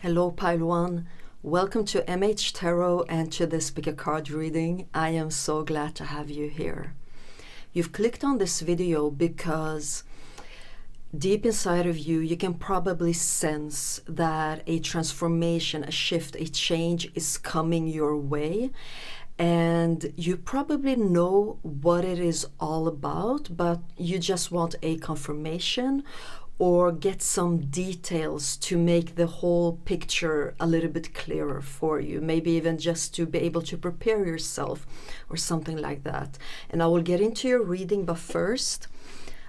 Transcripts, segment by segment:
Hello, Pile One. Welcome to MH Tarot and to this pick a card reading. I am so glad to have you here. You've clicked on this video because deep inside of you, you can probably sense that a transformation, a shift, a change is coming your way. And you probably know what it is all about, but you just want a confirmation or get some details to make the whole picture a little bit clearer for you, maybe even just to be able to prepare yourself or something like that. And I will get into your reading, but first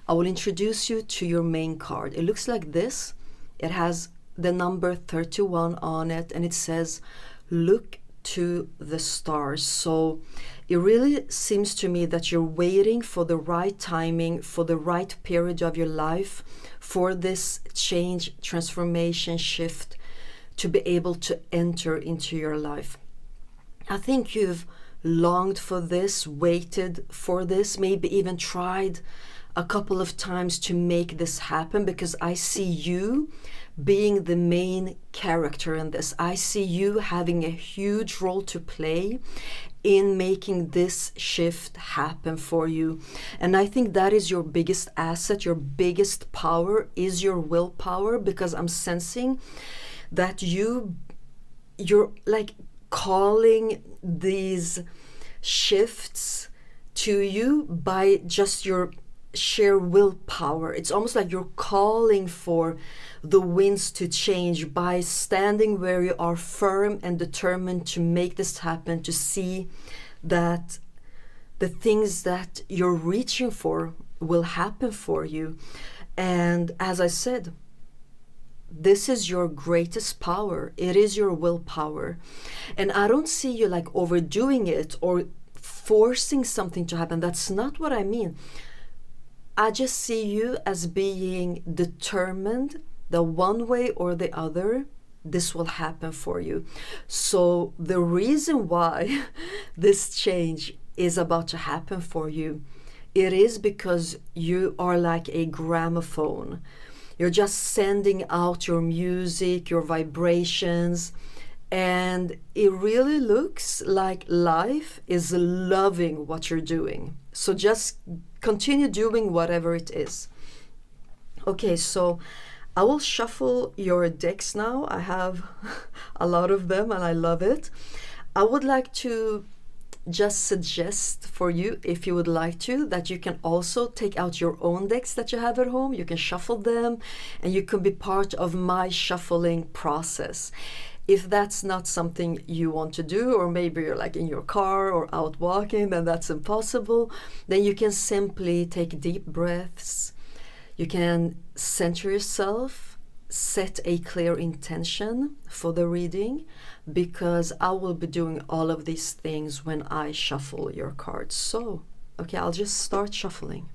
I will introduce you to your main card. It looks like this. It has the number 31 on it, and it says, "Look to the stars." So it really seems to me that you're waiting for the right timing, for the right period of your life, for this change, transformation, shift to be able to enter into your life. I think you've longed for this, waited for this, maybe even tried a couple of times to make this happen, because I see you being the main character in this. I see you having a huge role to play in making this shift happen for you. And I think that is your biggest asset, your biggest power is your willpower, because I'm sensing that you're like calling these shifts to you by just your sheer willpower. It's almost like you're calling for the winds to change by standing where you are, firm and determined to make this happen, to see that the things that you're reaching for will happen for you. And as I said, this is your greatest power. It is your willpower. And I don't see you like overdoing it or forcing something to happen. That's not what I mean. I just see you as being determined that one way or the other, this will happen for you. So the reason why this change is about to happen for you, it is because you are like a gramophone. You're just sending out your music, your vibrations, and it really looks like life is loving what you're doing. So just continue doing whatever it is. Okay, so I will shuffle your decks now. I have a lot of them and I love it. I would like to just suggest for you, if you would like to, that you can also take out your own decks that you have at home. You can shuffle them and you can be part of my shuffling process. If that's not something you want to do, or maybe you're like in your car or out walking, then that's impossible, then you can simply take deep breaths. You can center yourself, set a clear intention for the reading, because I will be doing all of these things when I shuffle your cards. So, okay, I'll just start shuffling.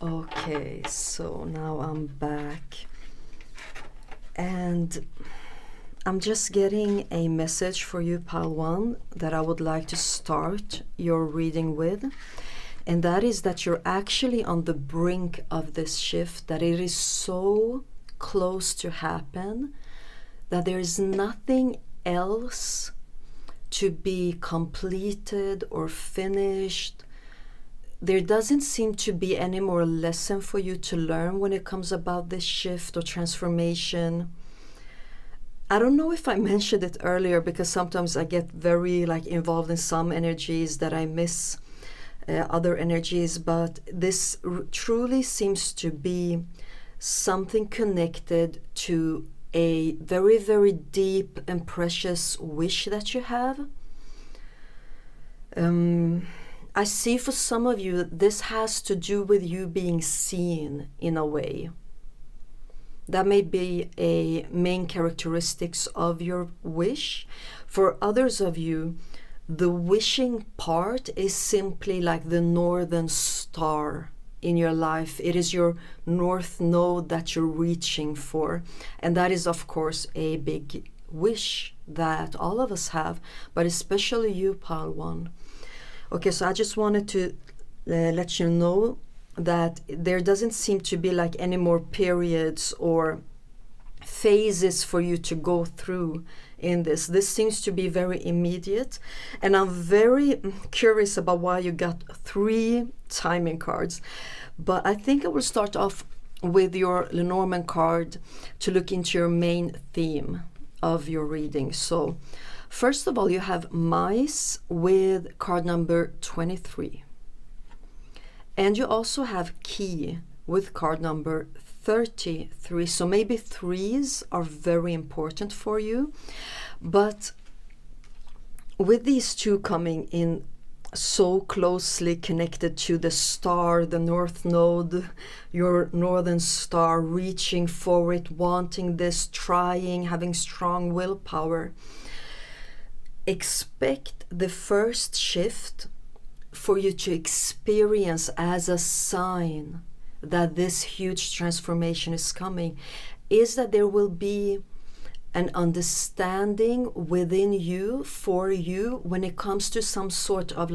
Okay, so now I'm back. And I'm just getting a message for you, Pile 1, that I would like to start your reading with. And that is that you're actually on the brink of this shift, that it is so close to happen, that there is nothing else to be completed or finished. There doesn't seem to be any more lesson for you to learn when it comes about this shift or transformation. I don't know if I mentioned it earlier, because sometimes I get very involved in some energies that I miss other energies, but this truly seems to be something connected to a very, very deep and precious wish that you have. I see for some of you this has to do with you being seen in a way. That may be a main characteristics of your wish. For others of you, the wishing part is simply like the northern star in your life. It is your north node that you're reaching for. And that is, of course, a big wish that all of us have, but especially you, Pile 1. Okay, so I just wanted to let you know that there doesn't seem to be any more periods or phases for you to go through in this. This seems to be very immediate, and I'm very curious about why you got 3 timing cards. But I think I will start off with your Lenormand card to look into your main theme of your reading. So first of all, you have mice with card number 23. And you also have key with card number 33. So maybe 3s are very important for you. But with these 2 coming in so closely connected to the star, the north node, your northern star, reaching for it, wanting this, trying, having strong willpower, expect the first shift for you to experience as a sign that this huge transformation is coming, is that there will be an understanding within you, for you, when it comes to some sort of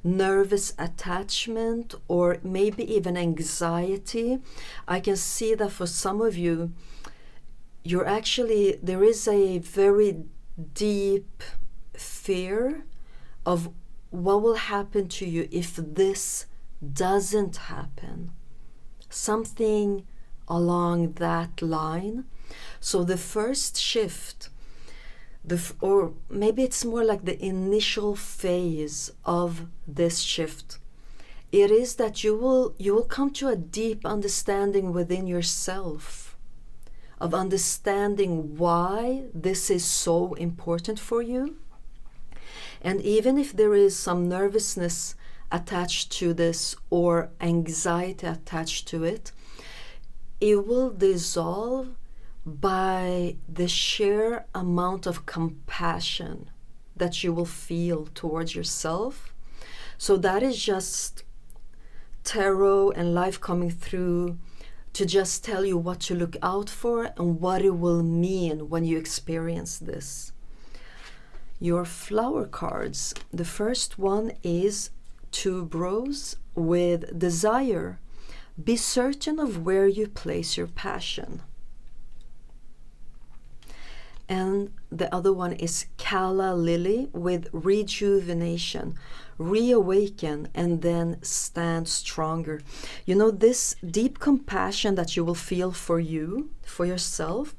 nervous attachment or maybe even anxiety. I can see that for some of you, there is a very deep fear of what will happen to you if this doesn't happen. Something along that line. So the first shift, or maybe it's more like the initial phase of this shift, it is that you will come to a deep understanding within yourself, of understanding why this is so important for you. And even if there is some nervousness attached to this or anxiety attached to it, it will dissolve by the sheer amount of compassion that you will feel towards yourself. So that is just tarot and life coming through to just tell you what to look out for and what it will mean when you experience this. Your flower cards, the first one is tuberose with desire. Be certain of where you place your passion. And the other one is calla lily with rejuvenation. Reawaken and then stand stronger. You know, this deep compassion that you will feel for you, for yourself,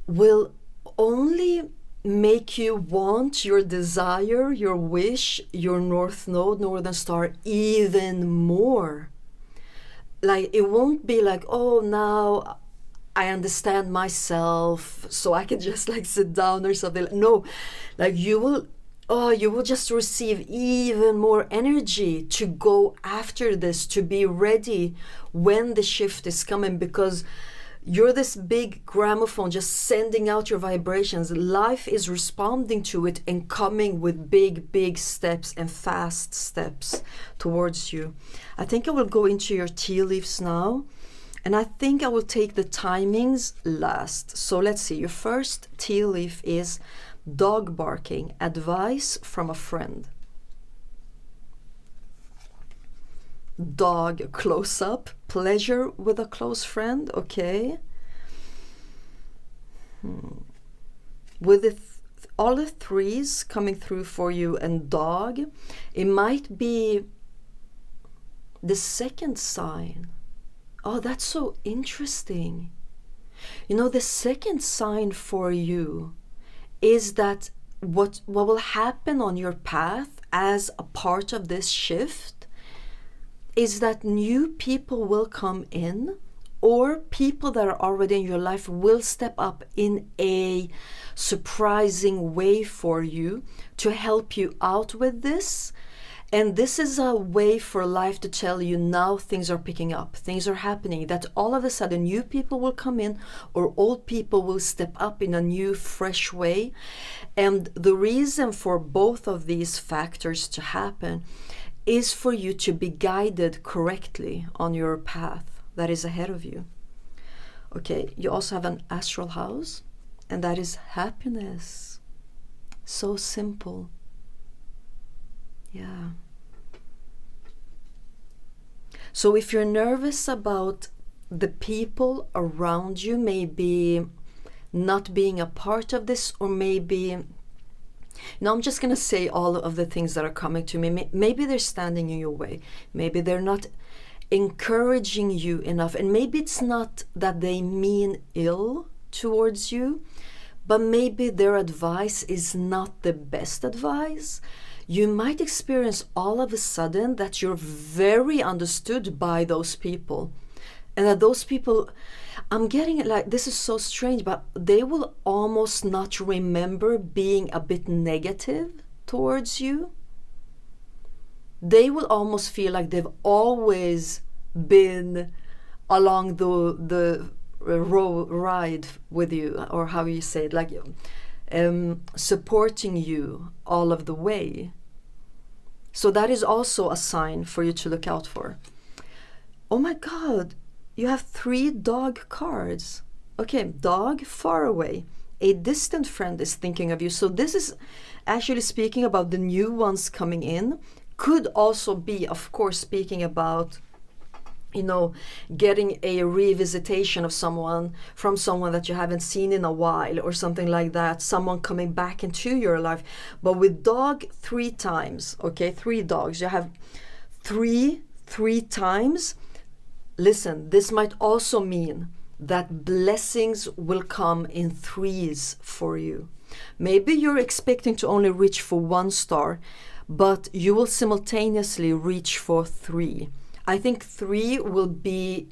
will only make you want your desire, your wish, your north node, northern star even more. It won't be oh, now I understand myself, so I can just sit down or something. No, you will just receive even more energy to go after this, to be ready when the shift is coming, because You're this big gramophone just sending out your vibrations. Life is responding to it and coming with big, big steps and fast steps towards you. I think I will go into your tea leaves now. And I think I will take the timings last. So let's see. Your first tea leaf is dog barking, advice from a friend. Dog close up, pleasure with a close friend. Okay. With all the threes coming through for you and dog, it might be the second sign. Oh, that's so interesting. You know, the second sign for you is that what will happen on your path as a part of this shift is that new people will come in, or people that are already in your life will step up in a surprising way for you to help you out with this. And this is a way for life to tell you now things are picking up, things are happening, that all of a sudden new people will come in or old people will step up in a new, fresh way. And the reason for both of these factors to happen is for you to be guided correctly on your path that is ahead of you. Okay, you also have an astral house, and that is happiness. So simple. Yeah. So if you're nervous about the people around you maybe not being a part of this, or maybe, now I'm just going to say all of the things that are coming to me. Maybe they're standing in your way. Maybe they're not encouraging you enough. And maybe it's not that they mean ill towards you, but maybe their advice is not the best advice. You might experience all of a sudden that you're very understood by those people. And that those people, I'm getting it like, this is so strange, but they will almost not remember being a bit negative towards you. They will almost feel like they've always been along the ride with you, or how you say it, like supporting you all of the way. So that is also a sign for you to look out for. Oh my God, you have 3 dog cards. Okay, dog, far away. A distant friend is thinking of you. So this is actually speaking about the new ones coming in. Could also be, of course, speaking about, you know, getting a revisitation of someone from someone that you haven't seen in a while, or something like that, someone coming back into your life. But with dog 3 times, okay, 3 dogs, you have 3 times. Listen, this might also mean that blessings will come in 3s for you. Maybe you're expecting to only reach for 1 star, but you will simultaneously reach for 3. I think 3 will be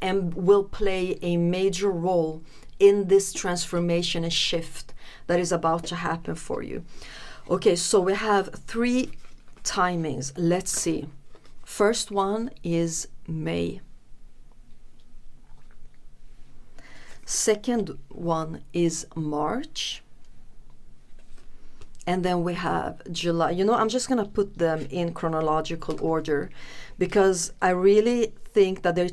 and will play a major role in this transformation and shift that is about to happen for you. Okay, so we have 3 timings. Let's see. First one is May. Second one is March. And then we have July. You know, I'm just going to put them in chronological order because I really think that they're...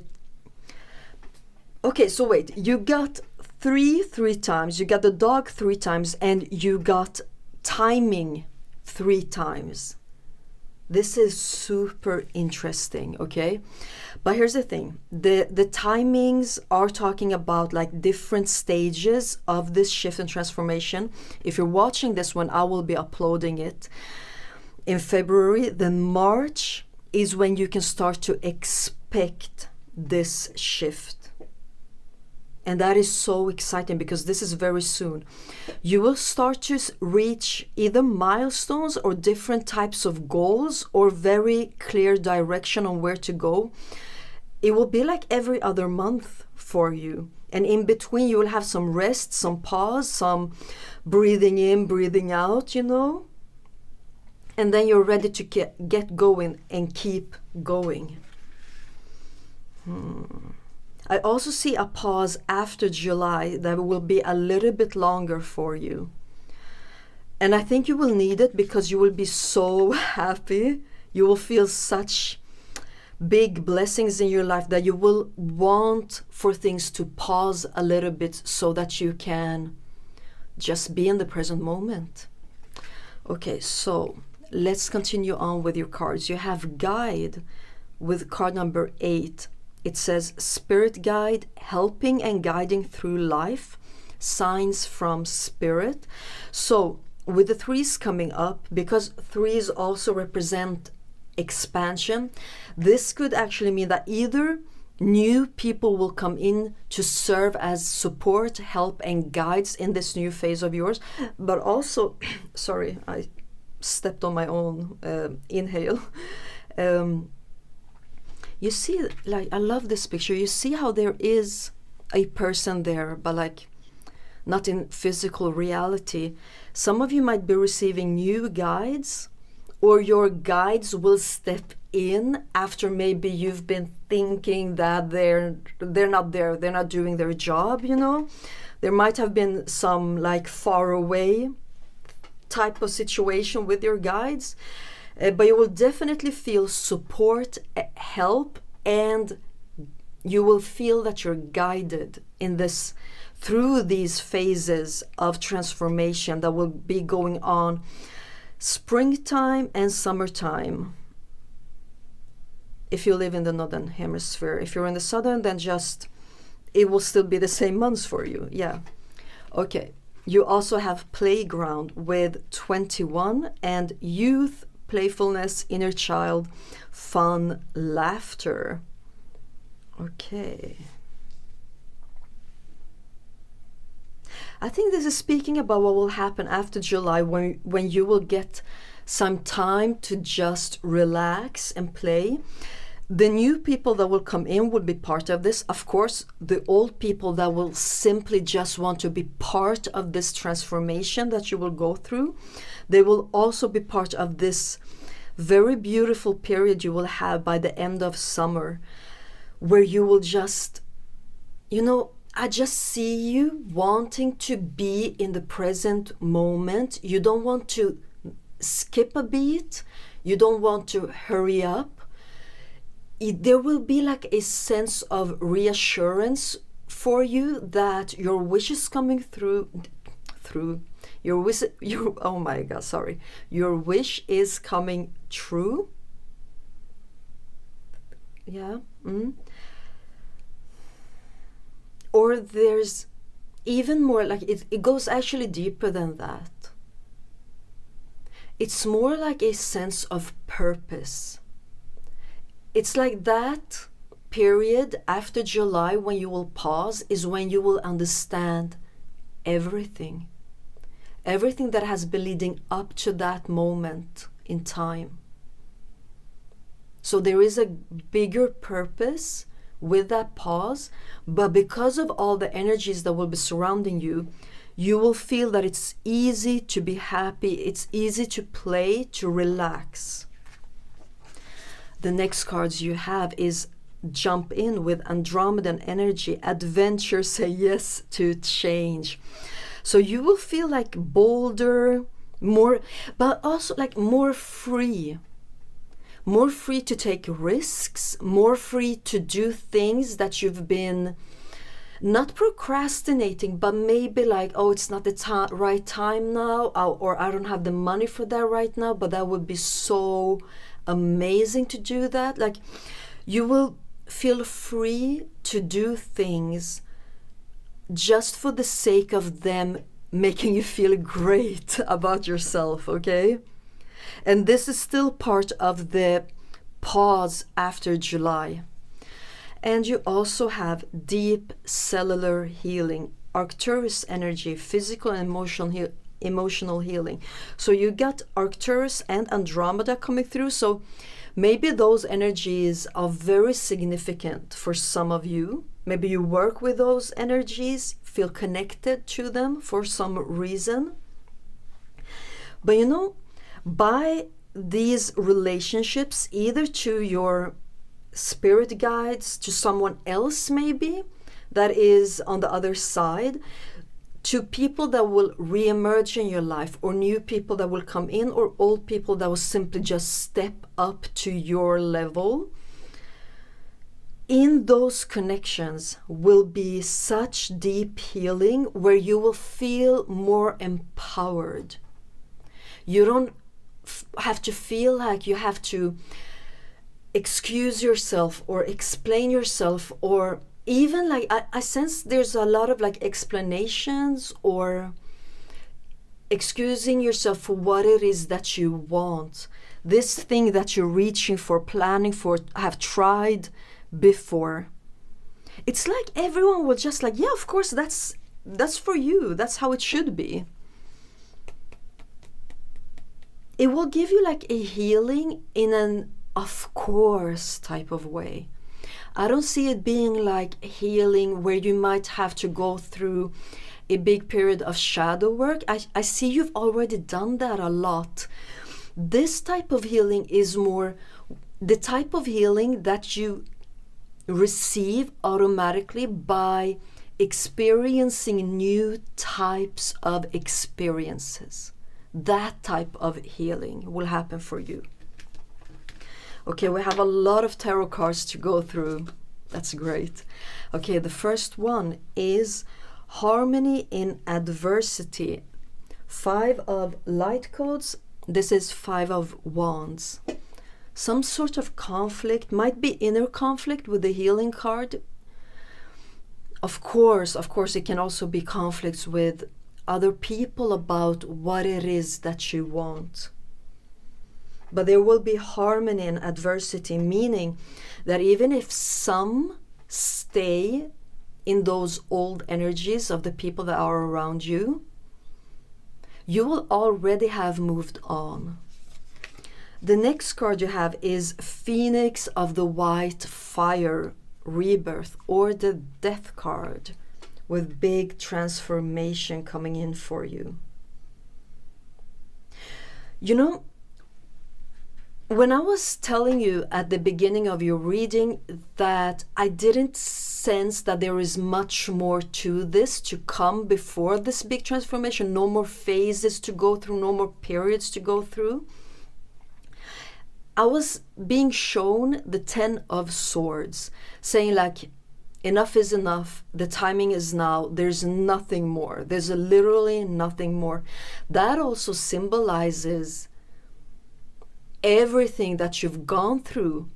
Okay, so wait. You got 3 times. You got the dog 3 times, and you got timing 3 times. This is super interesting, okay? But here's the thing. The timings are talking about like different stages of this shift and transformation. If you're watching this one, I will be uploading it in February. Then March is when you can start to expect this shift. And that is so exciting because this is very soon. You will start to reach either milestones or different types of goals or very clear direction on where to go. It will be like every other month for you. And in between, you will have some rest, some pause, some breathing in, breathing out, you know. And then you're ready to get going and keep going. I also see a pause after July that will be a little bit longer for you. And I think you will need it because you will be so happy. You will feel such big blessings in your life that you will want for things to pause a little bit so that you can just be in the present moment. Okay, so let's continue on with your cards. You have guide with card number 8. It says spirit guide, helping and guiding through life, signs from spirit. So with the threes coming up, because threes also represent expansion, this could actually mean that either new people will come in to serve as support, help, and guides in this new phase of yours, but also, sorry, I stepped on my own inhale. You see, like, I love this picture. You see how there is a person there, but like not in physical reality. Some of you might be receiving new guides, or your guides will step in after maybe you've been thinking that they're not there, they're not doing their job, you know. There might have been some like far away type of situation with your guides, but you will definitely feel support, help, and you will feel that you're guided in this, through these phases of transformation that will be going on springtime and summertime. If you live in the northern hemisphere, if you're in the southern, then just it will still be the same months for you. Yeah. Okay. You also have playground with 21 and youth, playfulness, inner child, fun, laughter. Okay. I think this is speaking about what will happen after July, when you will get some time to just relax and play. The new people that will come in will be part of this. Of course, the old people that will simply just want to be part of this transformation that you will go through, they will also be part of this very beautiful period you will have by the end of summer, where you will just, you know, I just see you wanting to be in the present moment. You don't want to skip a beat. You don't want to hurry up. There will be like a sense of reassurance for you that your wish is coming through your wish. Oh my God, sorry. Your wish is coming true. Yeah. Or there's even more, like it goes actually deeper than that. It's more like a sense of purpose. It's like that period after July when you will pause is when you will understand everything. Everything that has been leading up to that moment in time. So there is a bigger purpose with that pause, but because of all the energies that will be surrounding you, you will feel that it's easy to be happy, it's easy to play, to relax. The next cards you have is jump in with Andromedan energy, adventure, say yes to change. So you will feel like bolder, more, but also like more free to take risks, more free to do things that you've been not procrastinating, but maybe like, oh, it's not the right time now, or I don't have the money for that right now, but that would be so amazing to do that. Like, you will feel free to do things just for the sake of them making you feel great about yourself, okay? And this is still part of the pause after July. And you also have deep cellular healing, Arcturus energy, physical and emotional healing. So you got Arcturus and Andromeda coming through. So maybe those energies are very significant for some of you. Maybe you work with those energies, feel connected to them for some reason. But you know, by these relationships, either to your spirit guides, to someone else maybe that is on the other side, to people that will re-emerge in your life, or new people that will come in, or old people that will simply just step up to your level. In those connections will be such deep healing where you will feel more empowered. You don't have to feel like you have to excuse yourself or explain yourself, or even like I sense there's a lot of like explanations or excusing yourself for what it is that you want. This thing that you're reaching for, planning for, have tried before. It's like everyone will just like, yeah, of course, that's for you. That's how it should be. It will give you like a healing in an of course type of way. I don't see it being like healing where you might have to go through a big period of shadow work. I see you've already done that a lot. This type of healing is more the type of healing that you receive automatically by experiencing new types of experiences. That type of healing will happen for you. Okay, we have a lot of tarot cards to go through. That's great. Okay, the first one is Harmony in Adversity. 5 of light codes. This is 5 of wands. Some sort of conflict, might be inner conflict with the healing card. Of course, it can also be conflicts with other people about what it is that you want. But there will be harmony in adversity, meaning that even if some stay in those old energies of the people that are around you, you will already have moved on. The next card you have is Phoenix of the White Fire, Rebirth, or the Death card, with big transformation coming in for you. You know, when I was telling you at the beginning of your reading that I didn't sense that there is much more to this to come before this big transformation, no more phases to go through, no more periods to go through, I was being shown the 10 of Swords, saying like, enough is enough, the timing is now, there's nothing more, there's literally nothing more. That also symbolizes everything that you've gone through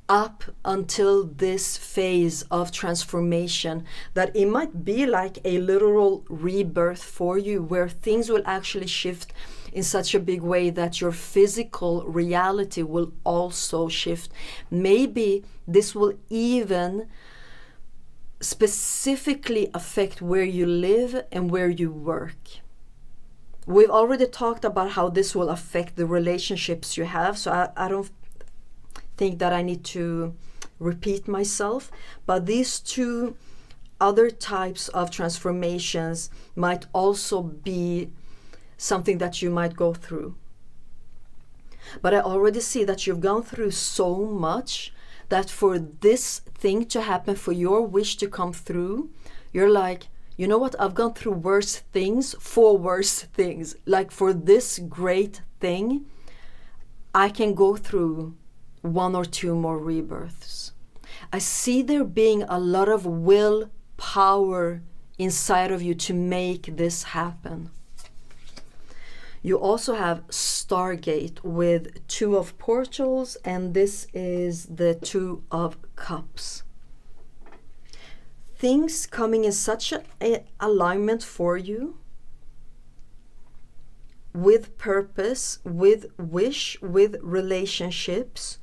up until this phase of transformation, that it might be like a literal rebirth for you, where things will actually shift in such a big way that your physical reality will also shift. Maybe this will even specifically affect where you live and where you work. We've already talked about how this will affect the relationships you have, so I don't think that I need to repeat myself. But these two other types of transformations might also be something that you might go through. But I already see that you've gone through so much that for this thing to happen, for your wish to come through, you're like, you know what, I've gone through worse things for worse things. Like for this great thing, I can go through 1 or 2 more rebirths. I see there being a lot of willpower inside of you to make this happen. You also have Stargate with 2 of Portals, and this is the 2 of Cups. Things coming in such an alignment for you, with purpose, with wish, with relationships.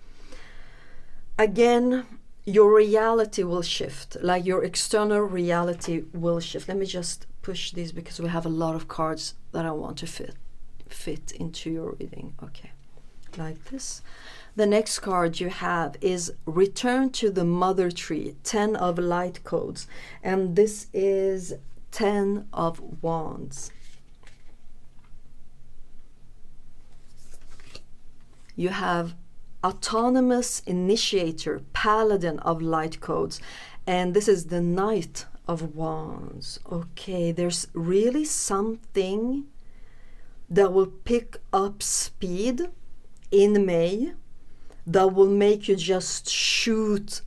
Again, your reality will shift, like your external reality will shift. Let me just push these because we have a lot of cards that I want to fit into your reading. Okay, like this. The next card you have is Return to the Mother Tree, 10 of light codes, and this is 10 of wands. You have autonomous initiator, paladin of light codes. And this is the Knight of Wands. Okay, there's really something that will pick up speed in May that will make you just shoot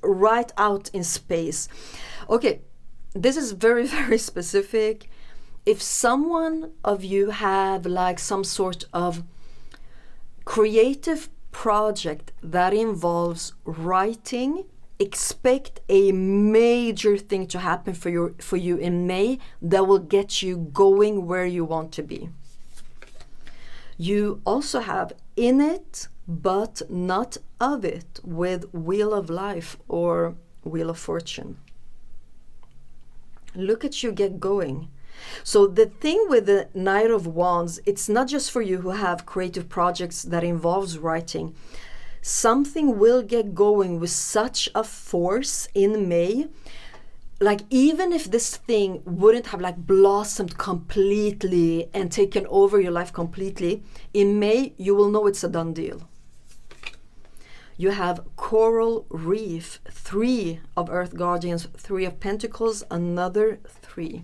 right out in space. Okay, this is very, very specific. If someone of you have like some sort of creative project that involves writing, expect a major thing to happen for you in May that will get you going where you want to be. You also have in it but not of it with Wheel of Life or Wheel of Fortune. Look at you get going. So the thing with the Knight of Wands, it's not just for you who have creative projects that involves writing. Something will get going with such a force in May. Like even if this thing wouldn't have like blossomed completely and taken over your life completely, in May you will know it's a done deal. You have Coral Reef, 3 of Earth Guardians, 3 of Pentacles, another 3.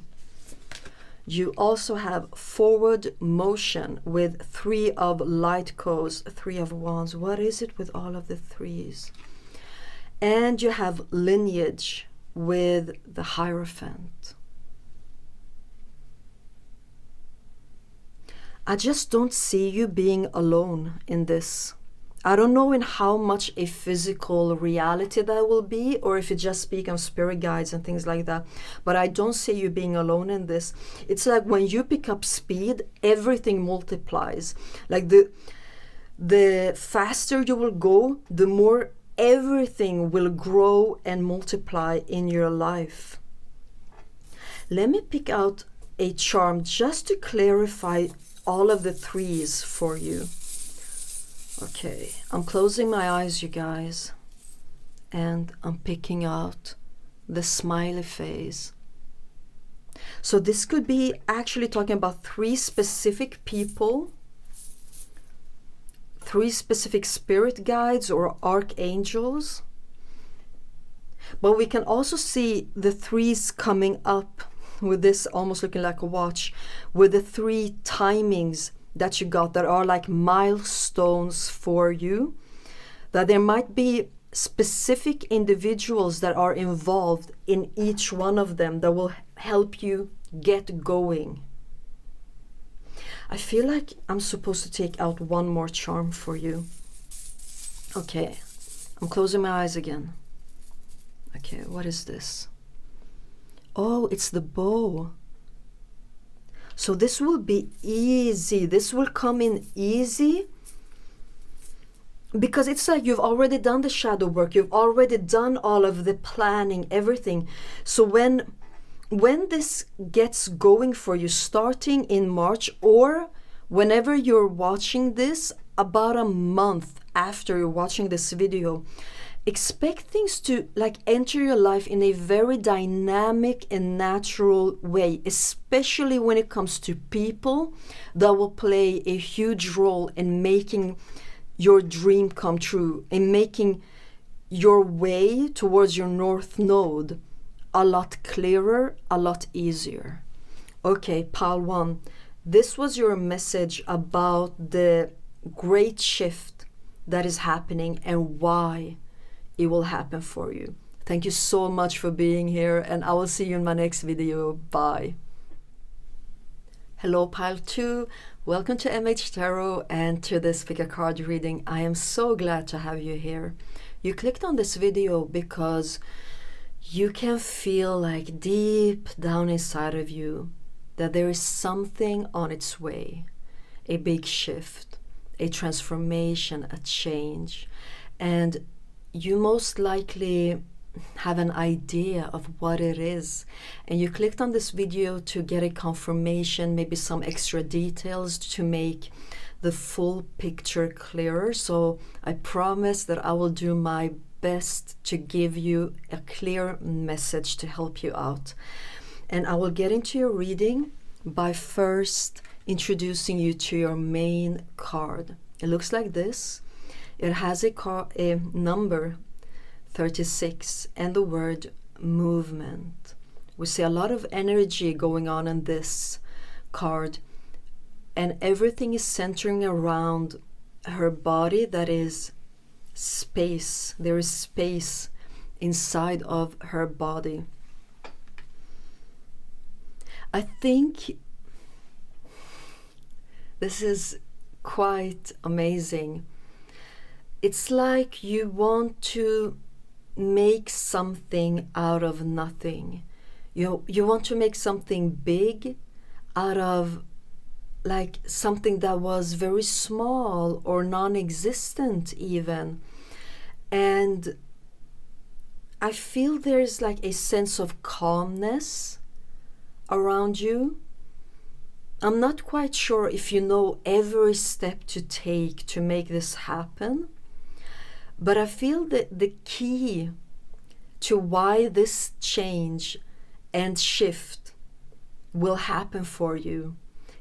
You also have Forward Motion with 3 of Light Codes, 3 of Wands. What is it with all of the 3s? And you have Lineage with the Hierophant. I just don't see you being alone in this. I don't know in how much a physical reality that will be, or if you just speak on spirit guides and things like that. But I don't see you being alone in this. It's like when you pick up speed, everything multiplies. Like the faster you will go, the more everything will grow and multiply in your life. Let me pick out a charm just to clarify all of the 3s for you. Okay, I'm closing my eyes, you guys, and I'm picking out the smiley face. So this could be actually talking about 3 specific people, 3 specific spirit guides or archangels. But we can also see the 3s coming up with this almost looking like a watch, with the 3 timings that you got that are like milestones for you, that there might be specific individuals that are involved in each one of them that will help you get going. I feel like I'm supposed to take out one more charm for you. Okay, I'm closing my eyes again. Okay, what is this? Oh, it's the bow. So this will be easy. This will come in easy because it's like you've already done the shadow work. You've already done all of the planning, everything. So when this gets going for you starting in March, or whenever you're watching this, about a month after you're watching this video, expect things to like enter your life in a very dynamic and natural way, especially when it comes to people that will play a huge role in making your dream come true, in making your way towards your North Node a lot clearer, a lot easier. Okay, pile 1. This was your message about the great shift that is happening and why it will happen for you. Thank you so much for being here, and I will see you in my next video. Bye. Hello, pile 2. Welcome to MH Tarot and to this pick a card reading. I am so glad to have you here. You clicked on this video because you can feel like deep down inside of you that there is something on its way, a big shift, a transformation, a change, and you most likely have an idea of what it is, and you clicked on this video to get a confirmation, maybe some extra details to make the full picture clearer. So I promise that I will do my best to give you a clear message to help you out. And I will get into your reading by first introducing you to your main card. It looks like this. It has a number 36 and the word movement. We see a lot of energy going on in this card, and everything is centering around her body. That is space. There is space inside of her body. I think this is quite amazing. It's like you want to make something out of nothing. You want to make something big out of like something that was very small or non-existent even. And I feel there's like a sense of calmness around you. I'm not quite sure if you know every step to take to make this happen, but I feel that the key to why this change and shift will happen for you,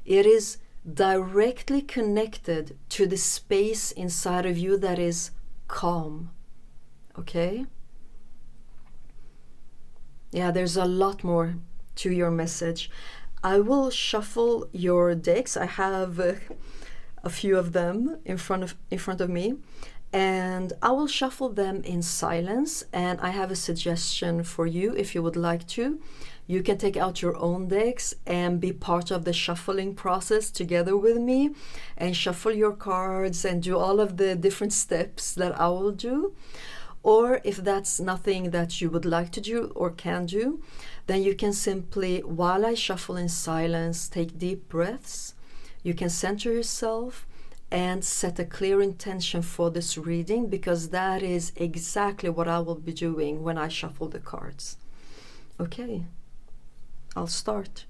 it is directly connected to the space inside of you that is calm. Okay? Yeah, there's a lot more to your message. I will shuffle your decks. I have a few of them in front of me, and I will shuffle them in silence. And I have a suggestion for you. If you would like to, you can take out your own decks and be part of the shuffling process together with me and shuffle your cards and do all of the different steps that I will do. Or if that's nothing that you would like to do or can do, then you can simply, while I shuffle in silence, take deep breaths. You can center yourself and set a clear intention for this reading, because that is exactly what I will be doing when I shuffle the cards. Okay, I'll start.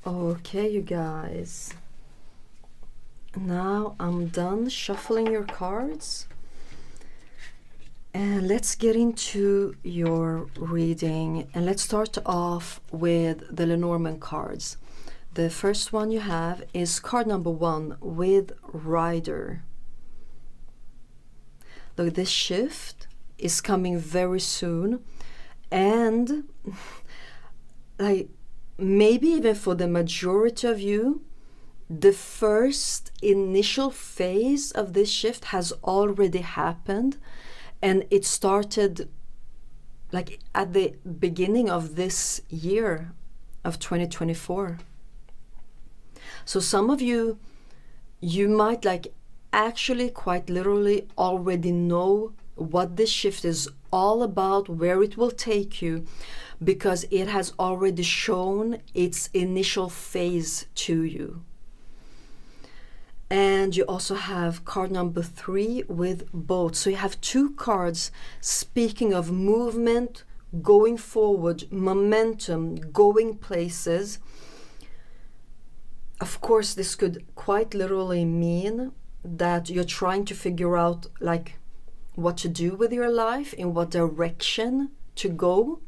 Okay, you guys. Now I'm done shuffling your cards. And let's get into your reading. And let's start off with the Lenormand cards. The first one you have is card number 1 with Rider. Look, this shift is coming very soon. And like maybe even for the majority of you, the first initial phase of this shift has already happened, and it started like at the beginning of this year of 2024. So some of you might like actually quite literally already know what this shift is all about, where it will take you, because it has already shown its initial phase to you. And you also have card number 3 with both. So you have 2 cards speaking of movement, going forward, momentum, going places. Of course, this could quite literally mean that you're trying to figure out like what to do with your life, in what direction to go.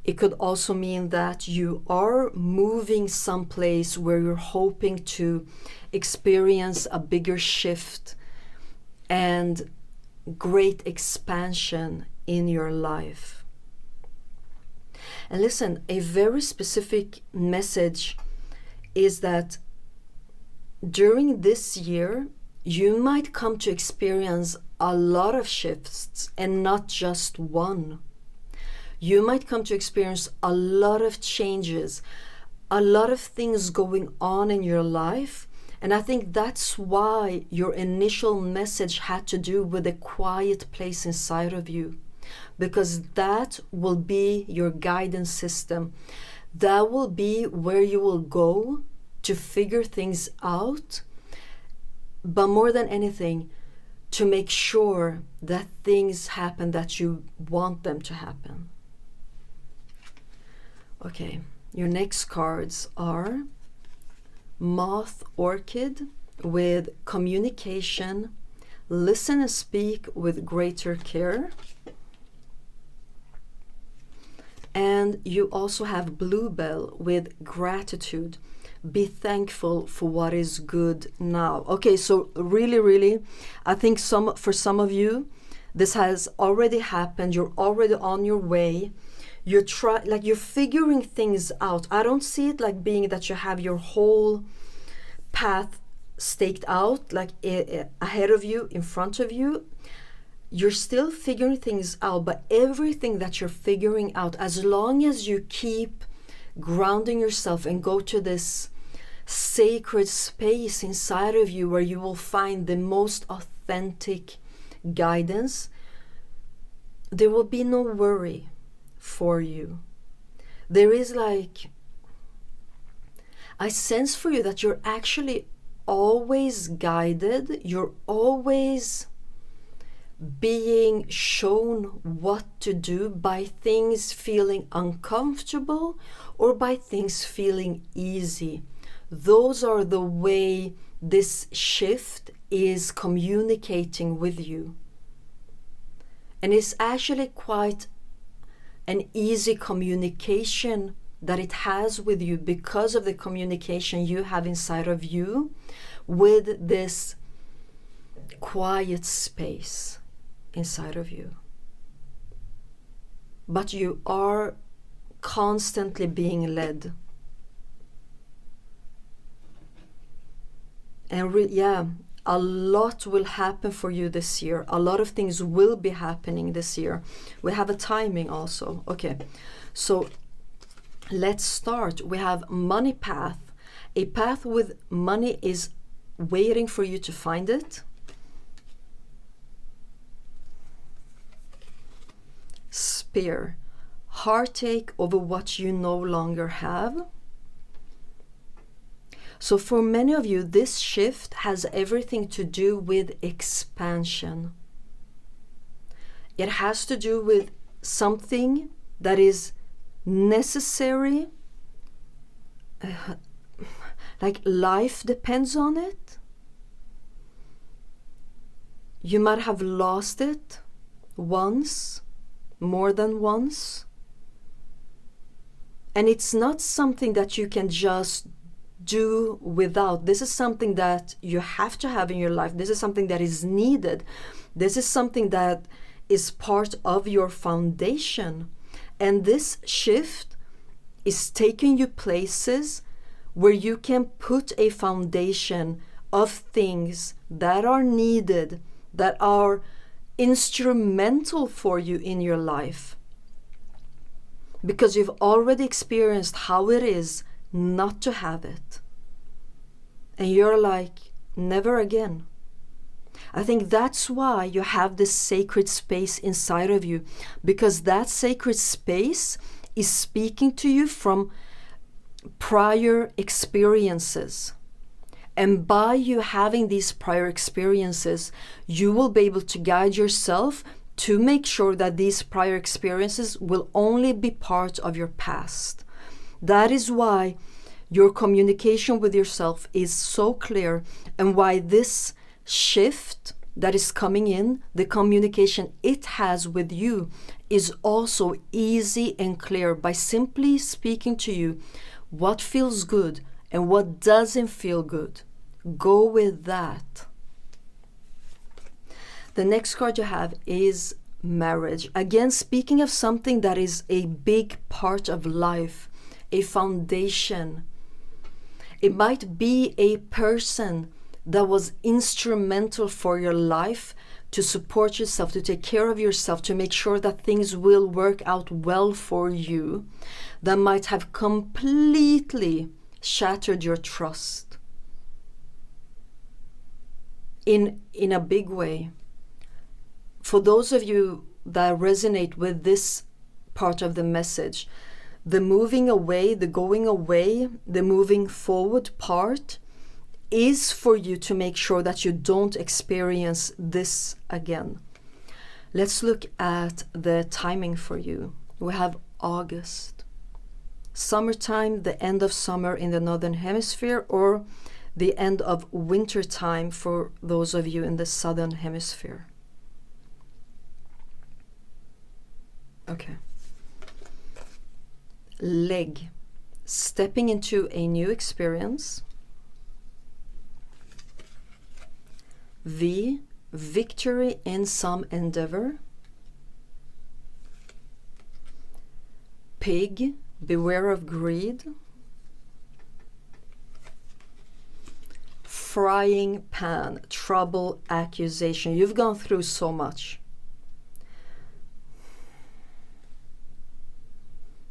It could also mean that you are moving someplace where you're hoping to experience a bigger shift and great expansion in your life. And listen, a very specific message is that during this year, you might come to experience a lot of shifts and not just one. You might come to experience a lot of changes, a lot of things going on in your life. And I think that's why your initial message had to do with a quiet place inside of you, because that will be your guidance system. That will be where you will go to figure things out, but more than anything, to make sure that things happen that you want them to happen. Okay, your next cards are Moth Orchid with communication, listen and speak with greater care. And you also have Bluebell with gratitude. Be thankful for what is good now. Okay, so really, I think for some of you, this has already happened. You're already on your way. You're figuring things out. I don't see it like being that you have your whole path staked out, like ahead of you, in front of you. You're still figuring things out, but everything that you're figuring out, as long as you keep grounding yourself and go to this sacred space inside of you where you will find the most authentic guidance, there will be no worry for you. There is like, I sense for you that you're actually always guided. You're always being shown what to do by things feeling uncomfortable or by things feeling easy. Those are the way this shift is communicating with you. And it's actually quite an easy communication that it has with you because of the communication you have inside of you with this quiet space inside of you. But you are constantly being led. And a lot will happen for you this year. A lot of things will be happening this year. We have a timing also. Okay, so let's start. We have money path. A path with money is waiting for you to find it. Spear. Heartache over what you no longer have. So for many of you, this shift has everything to do with expansion. It has to do with something that is necessary, like life depends on it. You might have lost it once, more than once. And it's not something that you can just do without. This is something that you have to have in your life. This is something that is needed. This is something that is part of your foundation. And this shift is taking you places where you can put a foundation of things that are needed, that are instrumental for you in your life. Because you've already experienced how it is not to have it. And you're like, never again. I think that's why you have this sacred space inside of you, because that sacred space is speaking to you from prior experiences. And by you having these prior experiences, you will be able to guide yourself to make sure that these prior experiences will only be part of your past. That is why your communication with yourself is so clear, and why this shift that is coming in, the communication it has with you, is also easy and clear by simply speaking to you what feels good and what doesn't feel good. Go with that. The next card you have is marriage. Again, speaking of something that is a big part of life, a foundation. It might be a person that was instrumental for your life, to support yourself, to take care of yourself, to make sure that things will work out well for you, that might have completely shattered your trust in a big way. For those of you that resonate with this part of the message, the moving away, the going away, the moving forward part is for you to make sure that you don't experience this again. Let's look at the timing for you. We have August. Summertime, the end of summer in the Northern Hemisphere, or the end of winter time for those of you in the Southern Hemisphere. Okay. Leg. Stepping into a new experience. V. Victory in some endeavor. Pig. Beware of greed. Frying pan. Trouble, accusation. You've gone through so much.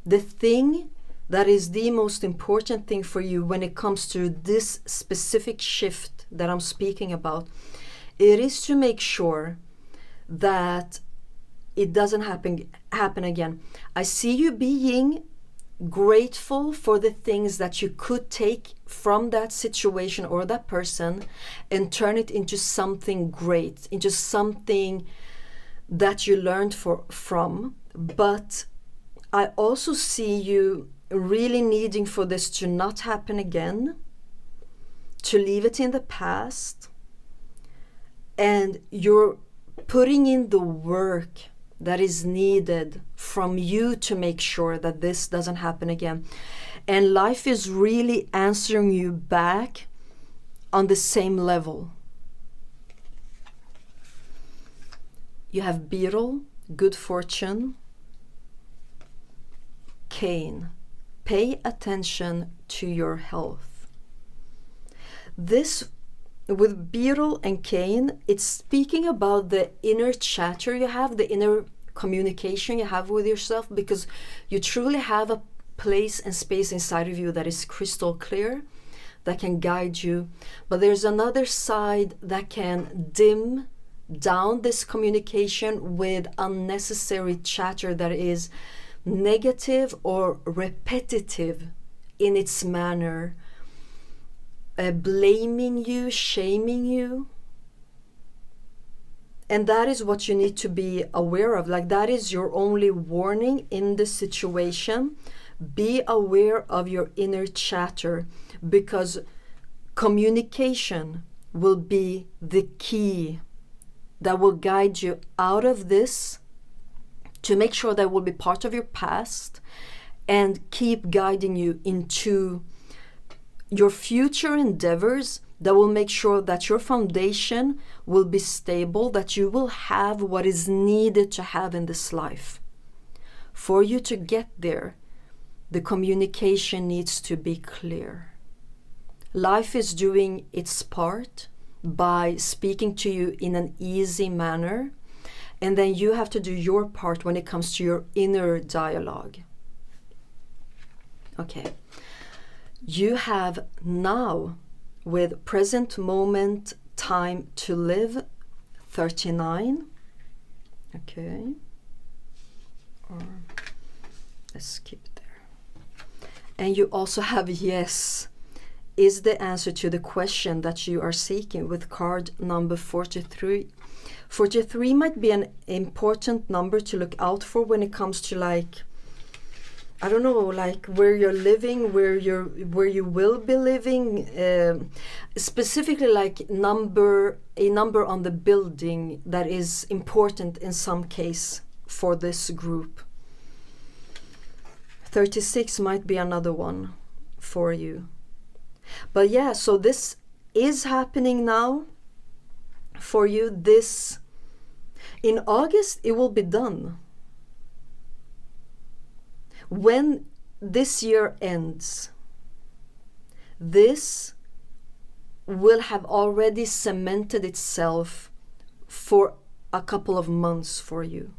The thing that is the most important thing for you when it comes to this specific shift that I'm speaking about, it is to make sure that it doesn't happen again. I see you being grateful for the things that you could take from that situation or that person and turn it into something great, into something that you learned from. But I also see you really needing for this to not happen again, to leave it in the past, and you're putting in the work that is needed from you to make sure that this doesn't happen again. And life is really answering you back on the same level. You have Beetle, good fortune. Cain, pay attention to your health. This, with Beetle and Cain, it's speaking about the inner chatter you have, the inner communication you have with yourself, because you truly have a place and space inside of you that is crystal clear, that can guide you. But there's another side that can dim down this communication with unnecessary chatter that is negative or repetitive in its manner, blaming you, shaming you. And that is what you need to be aware of. Like, that is your only warning in this situation. Be aware of your inner chatter, because communication will be the key that will guide you out of this, to make sure that will be part of your past and keep guiding you into your future endeavors, that will make sure that your foundation will be stable, that you will have what is needed to have in this life. For you to get there, The communication needs to be clear. Life is doing its part by speaking to you in an easy manner, and then you have to do your part when it comes to your inner dialogue. Okay. You have now, with present moment, time to live, 39. Okay. Or let's skip there. And you also have yes is the answer to the question that you are seeking with card number 43. 43 might be an important number to look out for when it comes to, like, I don't know, like where you're living, where you will be living, specifically like a number on the building that is important in some case for this group. 36 might be another one for you. But yeah, so this is happening now for you. This, in August, it will be done. When this year ends, this will have already cemented itself for a couple of months for you.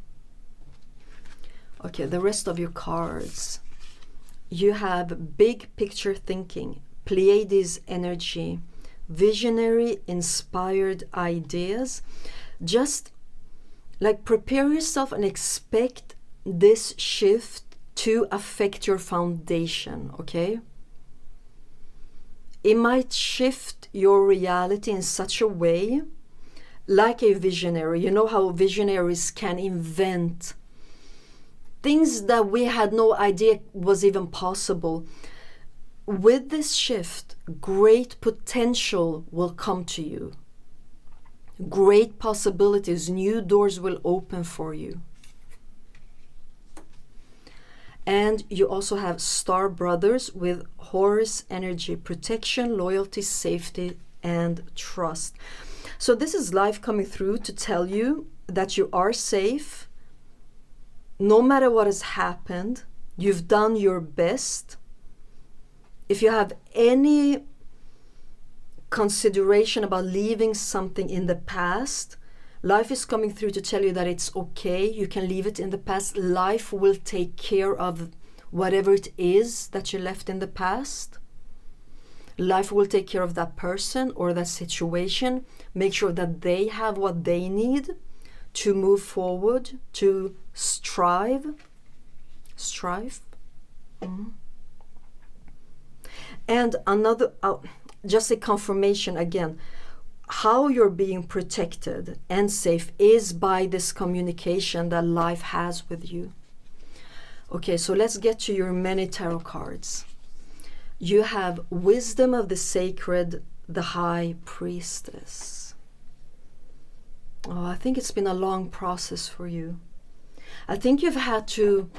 Okay, the rest of your cards. You have big picture thinking, Pleiades energy, visionary, inspired ideas. Just like prepare yourself and expect this shift to affect your foundation, okay? It might shift your reality in such a way, like a visionary. You know how visionaries can invent things that we had no idea was even possible. With this shift, great potential will come to you. Great possibilities, new doors will open for you. And you also have star brothers with Horus energy, protection, loyalty, safety, and trust. So this is life coming through to tell you that you are safe. No matter what has happened, you've done your best. If you have any consideration about leaving something in the past, life is coming through to tell you that it's okay. You can leave it in the past. Life will take care of whatever it is that you left in the past. Life will take care of that person or that situation. Make sure that they have what they need to move forward, to strive. Mm-hmm. And another, just a confirmation again, how you're being protected and safe is by this communication that life has with you. Okay, so let's get to your many tarot cards. You have wisdom of the sacred, the high priestess. Oh, I think it's been a long process for you. I think you've had to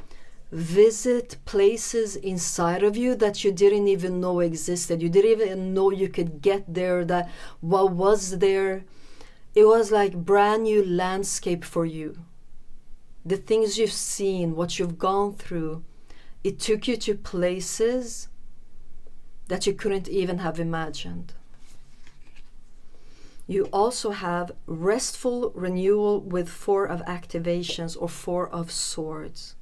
visit places inside of you that you didn't even know existed. You didn't even know you could get there, that what was there. It was like brand new landscape for you. The things you've seen, what you've gone through, it took you to places that you couldn't even have imagined. You also have restful renewal with 4 of activations or 4 of swords.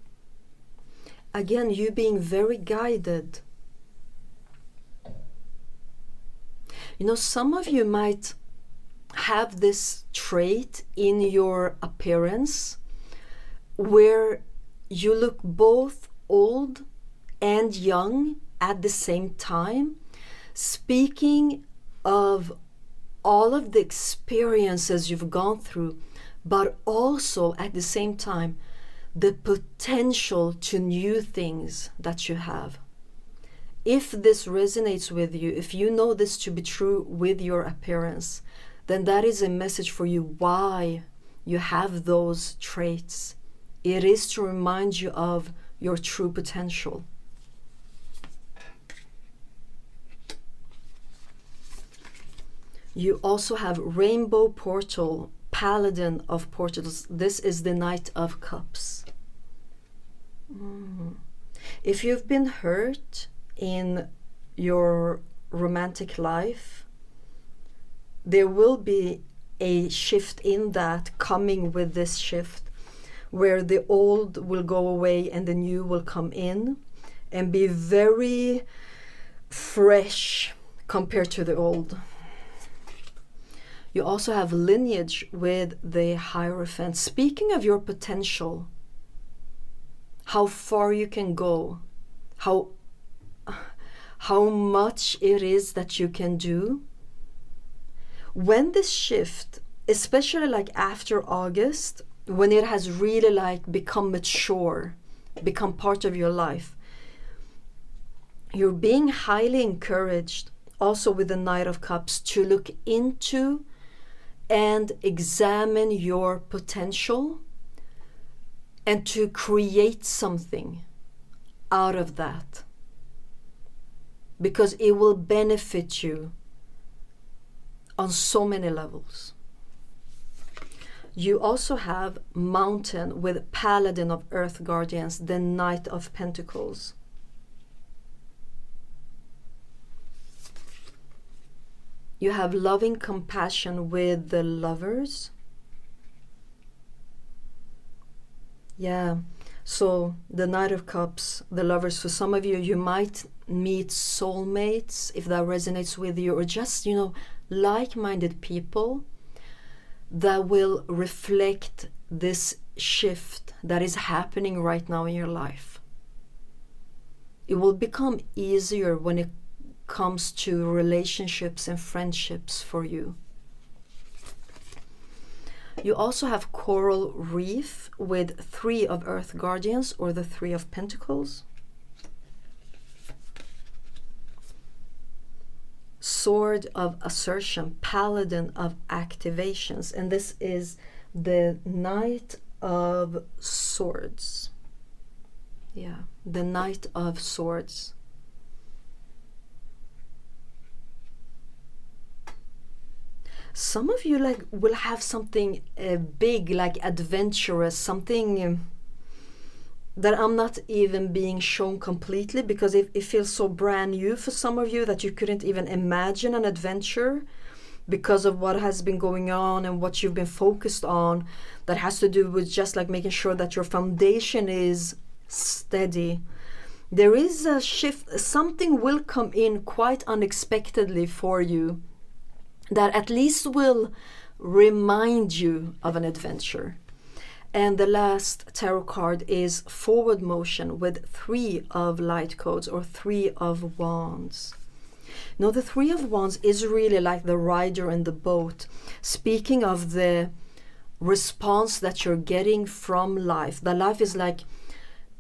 Again, you being very guided. You know, some of you might have this trait in your appearance where you look both old and young at the same time. Speaking of all of the experiences you've gone through, but also at the same time, the potential to new things that you have. If this resonates with you, if you know this to be true with your appearance, then that is a message for you why you have those traits. It is to remind you of your true potential. You also have Rainbow Portal, Paladin of Portals. This is the Knight of Cups. If you've been hurt in your romantic life, there will be a shift in that coming with this shift, where the old will go away and the new will come in and be very fresh compared to the old. You also have lineage with the Hierophant, speaking of your potential, how far you can go, how much it is that you can do. When this shift, especially like after August, when it has really like become mature, become part of your life, you're being highly encouraged also with the Knight of Cups to look into and examine your potential and to create something out of that, because it will benefit you on so many levels. You also have Mountain with Paladin of Earth Guardians, the Knight of Pentacles. You have Loving Compassion with the Lovers. Yeah, so the Knight of Cups, the Lovers, for some of you, you might meet soulmates, if that resonates with you, or just, like-minded people that will reflect this shift that is happening right now in your life. It will become easier when it comes to relationships and friendships for you. You also have Coral Reef with 3 of Earth Guardians, or the 3 of Pentacles. Sword of Assertion, Paladin of Activations, and this is the Knight of Swords. Yeah, the Knight of Swords. Some of you will have something big, like adventurous, something that I'm not even being shown completely, because it feels so brand new for some of you that you couldn't even imagine an adventure because of what has been going on and what you've been focused on, that has to do with just like making sure that your foundation is steady. There is a shift, something will come in quite unexpectedly for you that at least will remind you of an adventure. And the last tarot card is Forward Motion with 3 of Light Codes, or 3 of Wands. Now the 3 of Wands is really like the rider in the boat, speaking of the response that you're getting from life. The life is like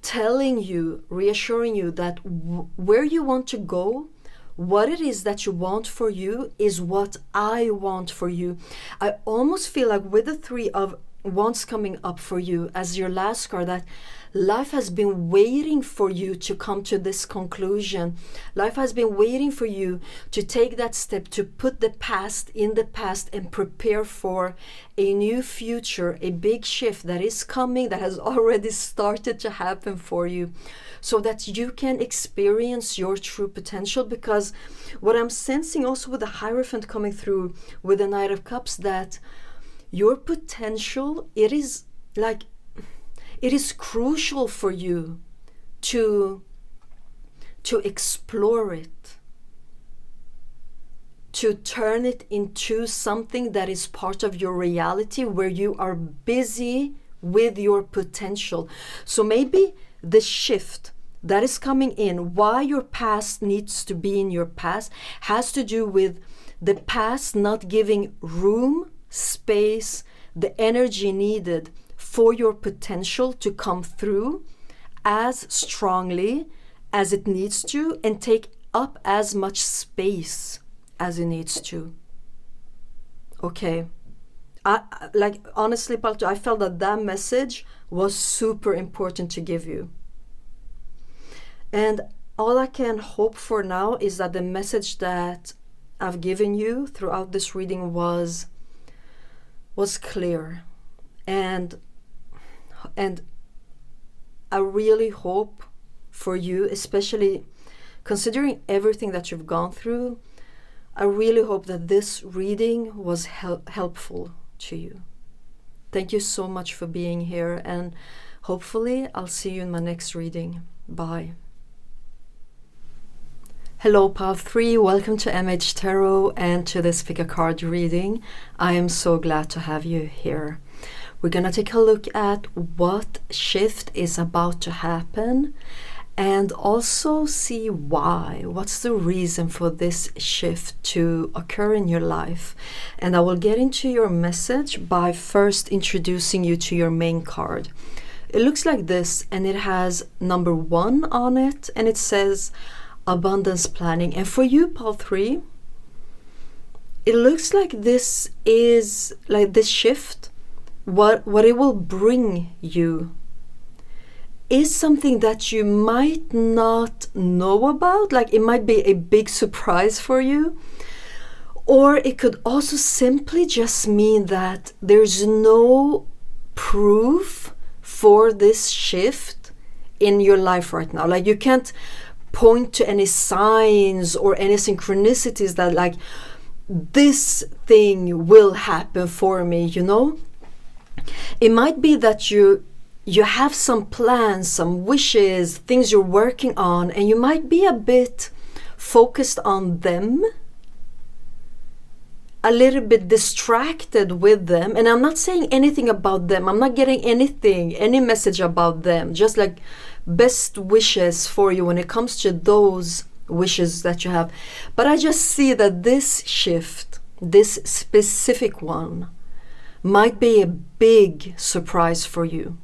telling you, reassuring you that where you want to go, what it is that you want for you is what I want for you. I almost feel like with the 3 of Wands coming up for you as your last card, that life has been waiting for you to come to this conclusion. Life has been waiting for you to take that step, to put the past in the past and prepare for a new future, a big shift that is coming, that has already started to happen for you, so that you can experience your true potential. Because what I'm sensing also with the Hierophant coming through with the Knight of Cups, that your potential, it is crucial for you to explore it, to turn it into something that is part of your reality, where you are busy with your potential. So maybe the shift that is coming in, why your past needs to be in your past, has to do with the past not giving room, space, the energy needed for your potential to come through as strongly as it needs to, and take up as much space as it needs to. Okay, honestly, Palto, I felt that message was super important to give you. And all I can hope for now is that the message that I've given you throughout this reading was clear, and I really hope for you, especially considering everything that you've gone through. I really hope that this reading was helpful to you. Thank you so much for being here, and hopefully I'll see you in my next reading. Bye. Hello, Path 3. Welcome to MH Tarot and to this pick a card reading. I am so glad to have you here. We're going to take a look at what shift is about to happen and also see why. What's the reason for this shift to occur in your life? And I will get into your message by first introducing you to your main card. It looks like this, and it has number 1 on it, and it says abundance planning. And for you, Path 3, it looks like this is like this shift, what it will bring you is something that you might not know about. Like, it might be a big surprise for you, or it could also simply just mean that there's no proof for this shift in your life right now. Like, you can't point to any signs or any synchronicities that like this thing will happen for me, you know. It might be that you have some plans, some wishes, things you're working on, and you might be a bit focused on them, a little bit distracted with them. And I'm not saying anything about them. I'm not getting any message about them. Just like best wishes for you when it comes to those wishes that you have. But I just see that this shift, this specific one, might be a big surprise for you.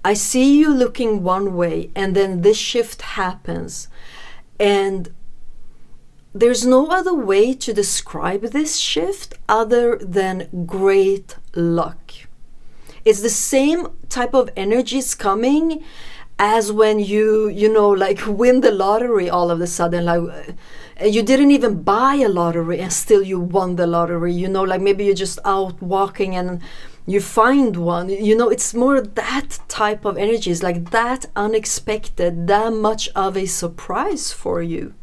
I see you looking one way, and then this shift happens, and there's no other way to describe this shift other than great luck. It's the same type of energies coming as when you know, like win the lottery all of a sudden, like you didn't even buy a lottery and still you won the lottery, you know, like maybe you're just out walking and you find one, you know. It's more that type of energies, like that unexpected, that much of a surprise for you.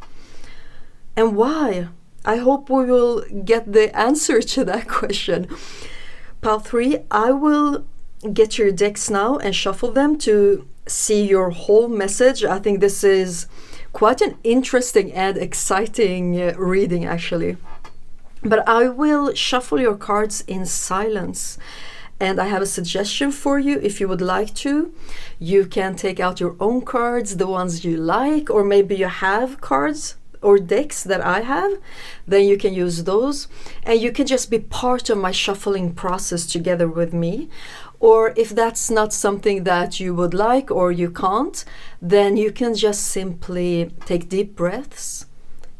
And why? I hope we will get the answer to that question. Path 3, I will get your decks now and shuffle them to see your whole message. I think this is quite an interesting and exciting reading, actually. But I will shuffle your cards in silence. And I have a suggestion for you. If you would like to, you can take out your own cards, the ones you like, or maybe you have cards or decks that I have, then you can use those. And you can just be part of my shuffling process together with me. Or if that's not something that you would like or you can't, then you can just simply take deep breaths.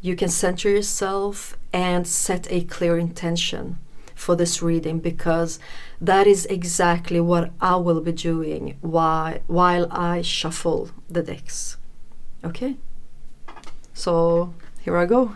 You can center yourself and set a clear intention for this reading, because that is exactly what I will be doing while I shuffle the decks. Okay? So here I go.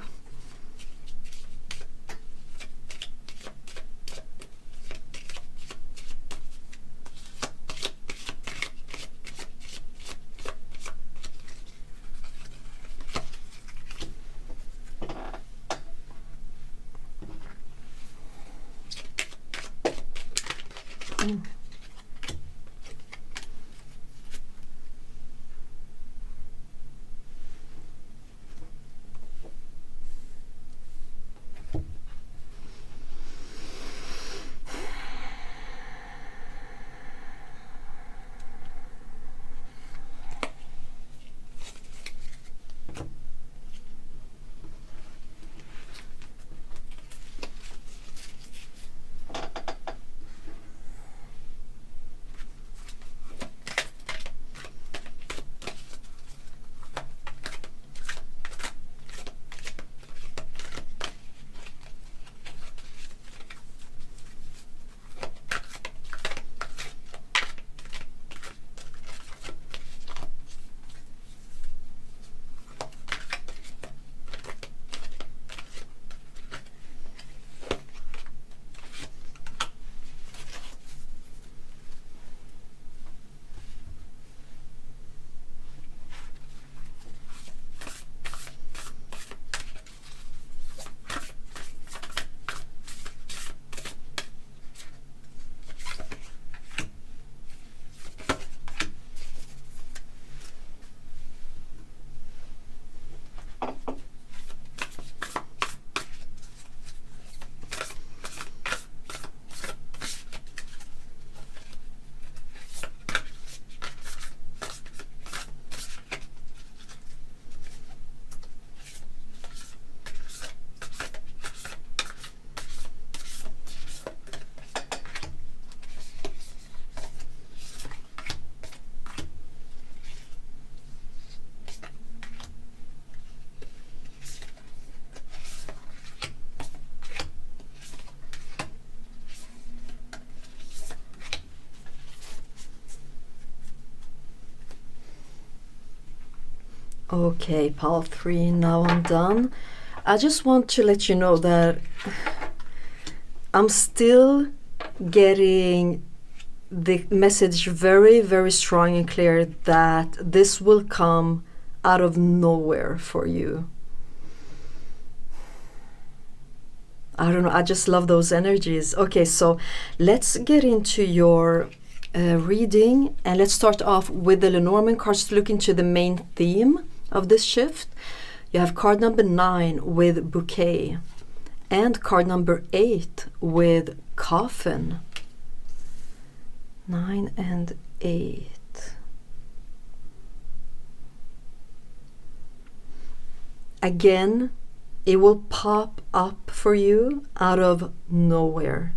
Okay, pile 3, now I'm done. I just want to let you know that I'm still getting the message very, very strong and clear that this will come out of nowhere for you. I don't know, I just love those energies. Okay, so let's get into your reading, and let's start off with the Lenormand cards to look into the main theme of this shift. You have card number 9 with bouquet and card number 8 with coffin. 9 and 8. Again, it will pop up for you out of nowhere.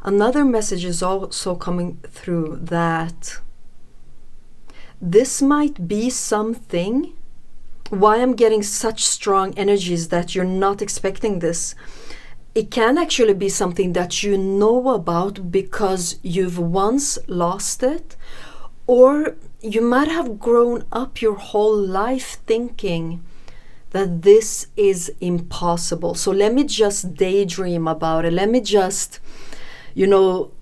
Another message is also coming through that this might be something. Why I'm getting such strong energies that you're not expecting this. It can actually be something that you know about because you've once lost it, or you might have grown up your whole life thinking that this is impossible. So let me just daydream about it. Let me just,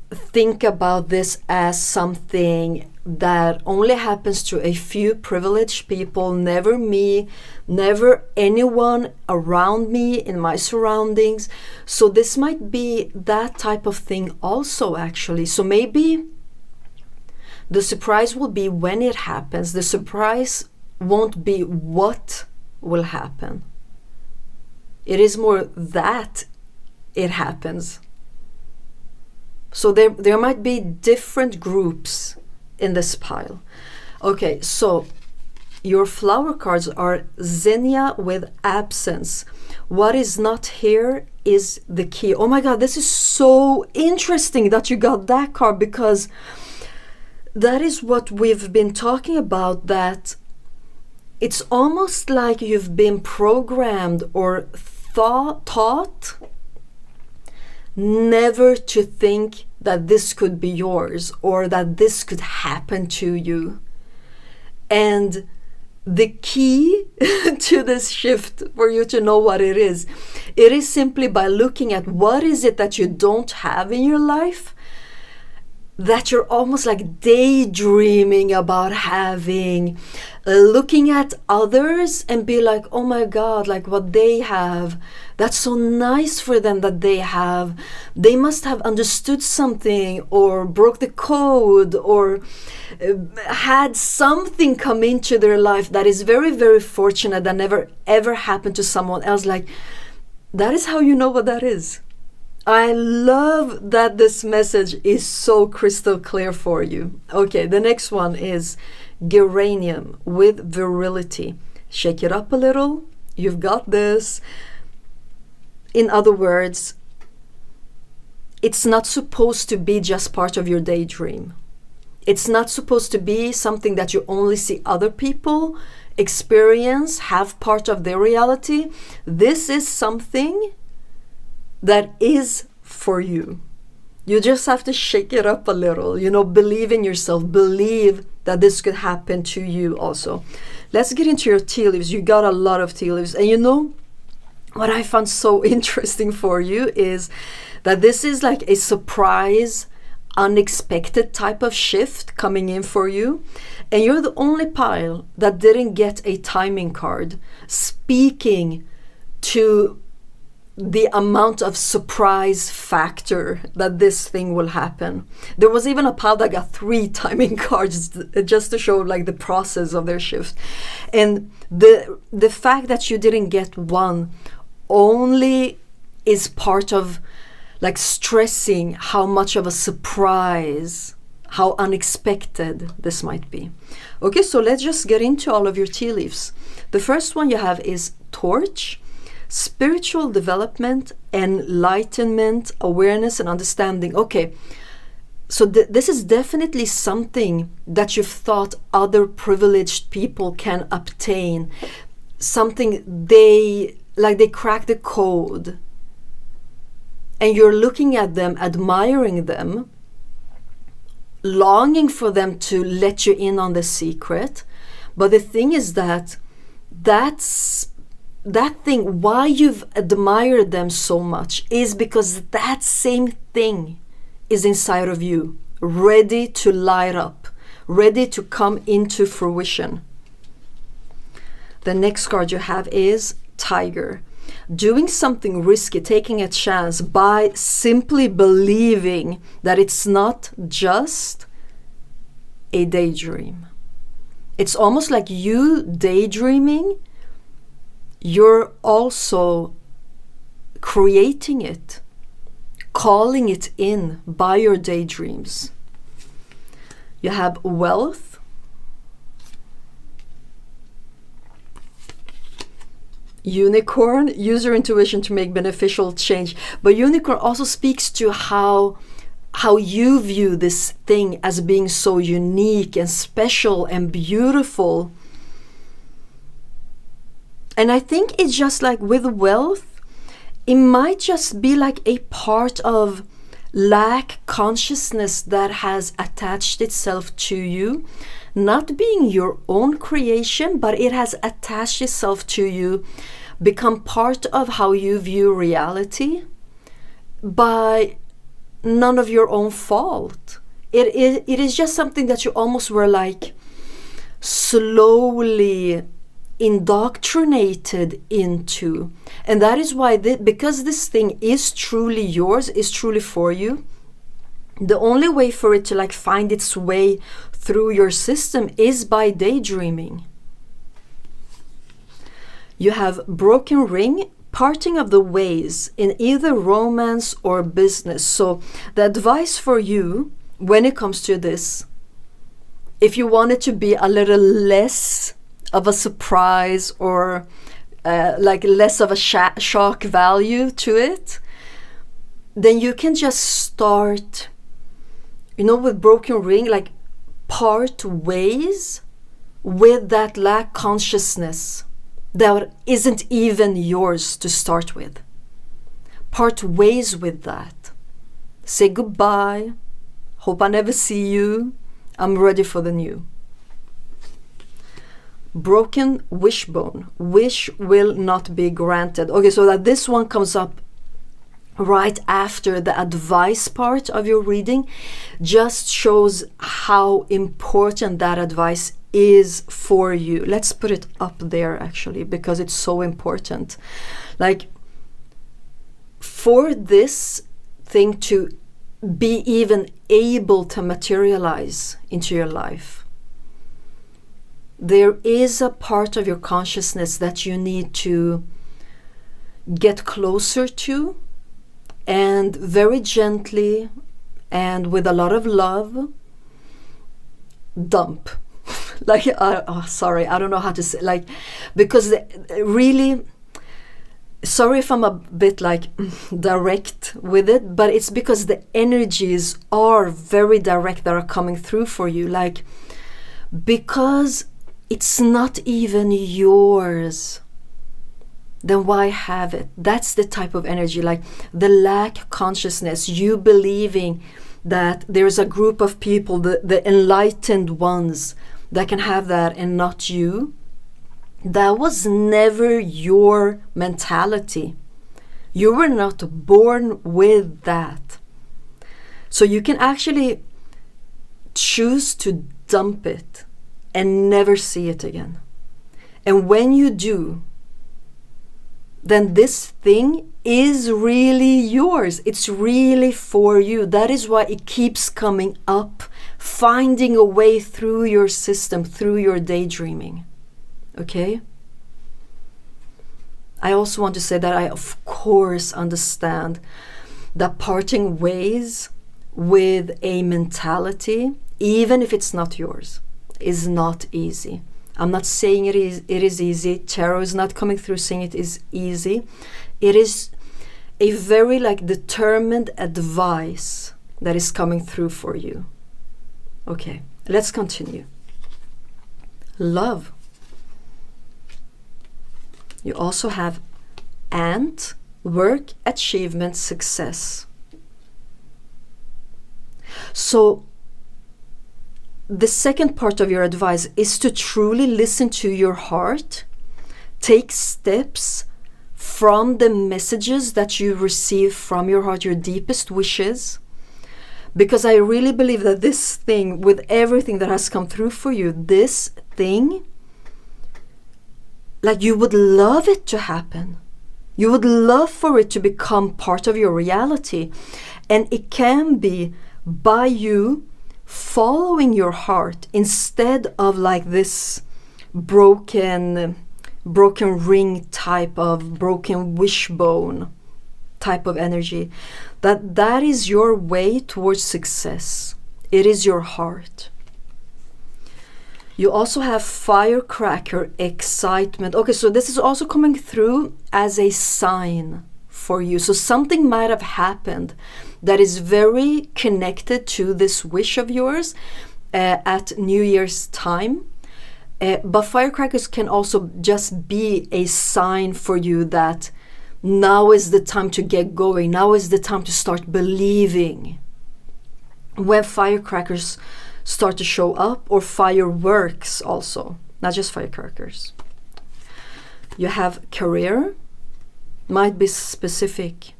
think about this as something that only happens to a few privileged people, never me, never anyone around me in my surroundings. So this might be that type of thing also, actually. So maybe the surprise will be when it happens. The surprise won't be what will happen. It is more that it happens. So there might be different groups in this pile. Okay, so your flower cards are Xenia with absence. What is not here is the key. Oh my God, this is so interesting that you got that card, because that is what we've been talking about, that it's almost like you've been programmed or taught never to think that this could be yours or that this could happen to you. And the key to this shift for you to know what it is simply by looking at what is it that you don't have in your life, that you're almost like daydreaming about having, looking at others and be like, oh my God, like what they have, that's so nice for them that they have. They must have understood something or broke the code or had something come into their life that is very, very fortunate that never ever happened to someone else. Like, that is how you know what that is. I love that this message is so crystal clear for you. Okay, the next one is geranium with virility. Shake it up a little. You've got this. In other words, it's not supposed to be just part of your daydream. It's not supposed to be something that you only see other people experience, have part of their reality. This is something that is for you. You just have to shake it up a little, believe in yourself, believe that this could happen to you also. Let's get into your tea leaves. You got a lot of tea leaves. And what I found so interesting for you is that this is like a surprise, unexpected type of shift coming in for you. And you're the only pile that didn't get a timing card speaking to the amount of surprise factor that this thing will happen. There was even a pile that got 3 timing cards just to show like the process of their shift. And the fact that you didn't get one only is part of like stressing how much of a surprise, how unexpected this might be. Okay, so let's just get into all of your tea leaves. The first one you have is torch. Spiritual development, enlightenment, awareness, and understanding. Okay, so this is definitely something that you've thought other privileged people can obtain. Something they crack the code. And you're looking at them, admiring them, longing for them to let you in on the secret. But the thing is that that thing, why you've admired them so much, is because that same thing is inside of you, ready to light up, ready to come into fruition. The next card you have is Tiger. Doing something risky, taking a chance by simply believing that it's not just a daydream. It's almost like you daydreaming, you're also creating it, calling it in by your daydreams. You have wealth, unicorn, use your intuition to make beneficial change. But unicorn also speaks to how you view this thing as being so unique and special and beautiful. And I think it's just like with wealth, it might just be like a part of lack consciousness that has attached itself to you, not being your own creation, but it has attached itself to you, become part of how you view reality by none of your own fault. It is just something that you almost were like slowly indoctrinated into. And that is why, because this thing is truly yours, is truly for you, the only way for it to like find its way through your system is by daydreaming. You have broken ring, parting of the ways in either romance or business. So the advice for you when it comes to this, if you want it to be a little less of a surprise or like less of a shock value to it, then you can just start, with broken ring, like part ways with that lack consciousness that isn't even yours to start with. Part ways with that. Say goodbye. Hope I never see you. I'm ready for the new. Broken wishbone. Wish will not be granted. Okay, so that this one comes up right after the advice part of your reading, just shows how important that advice is for you. Let's put it up there actually, because it's so important. Like, for this thing to be even able to materialize into your life, there is a part of your consciousness that you need to get closer to, and very gently and with a lot of love dump. Like, sorry, I don't know how to say, like, because really, sorry if I'm a bit like direct with it, but it's because the energies are very direct that are coming through for you. Like, because it's not even yours, then why have it? That's the type of energy, like the lack consciousness, you believing that there's a group of people, the enlightened ones, that can have that and not you. That was never your mentality. You were not born with that. So you can actually choose to dump it and never see it again. And when you do, then this thing is really yours. It's really for you. That is why it keeps coming up, finding a way through your system, through your daydreaming. Okay? I also want to say that I, of course, understand that parting ways with a mentality, even if it's not yours, is not easy. I'm not saying it is easy. Tarot is not coming through saying it is easy. It is a very like determined advice that is coming through for you. Okay, let's continue. Love. You also have ant, work, achievement, success. So the second part of your advice is to truly listen to your heart, take steps from the messages that you receive from your heart, your deepest wishes. Because I really believe that this thing, with everything that has come through for you, this thing, like, you would love it to happen. You would love for it to become part of your reality. And it can be by you following your heart instead of like this broken ring type of broken wishbone type of energy. That is your way towards success. It is your heart. You also have firecracker, excitement. Okay, so this is also coming through as a sign for you. So something might have happened that is very connected to this wish of yours at New Year's time. But firecrackers can also just be a sign for you that now is the time to get going. Now is the time to start believing. When firecrackers start to show up, or fireworks also, not just firecrackers. You have career, might be specific.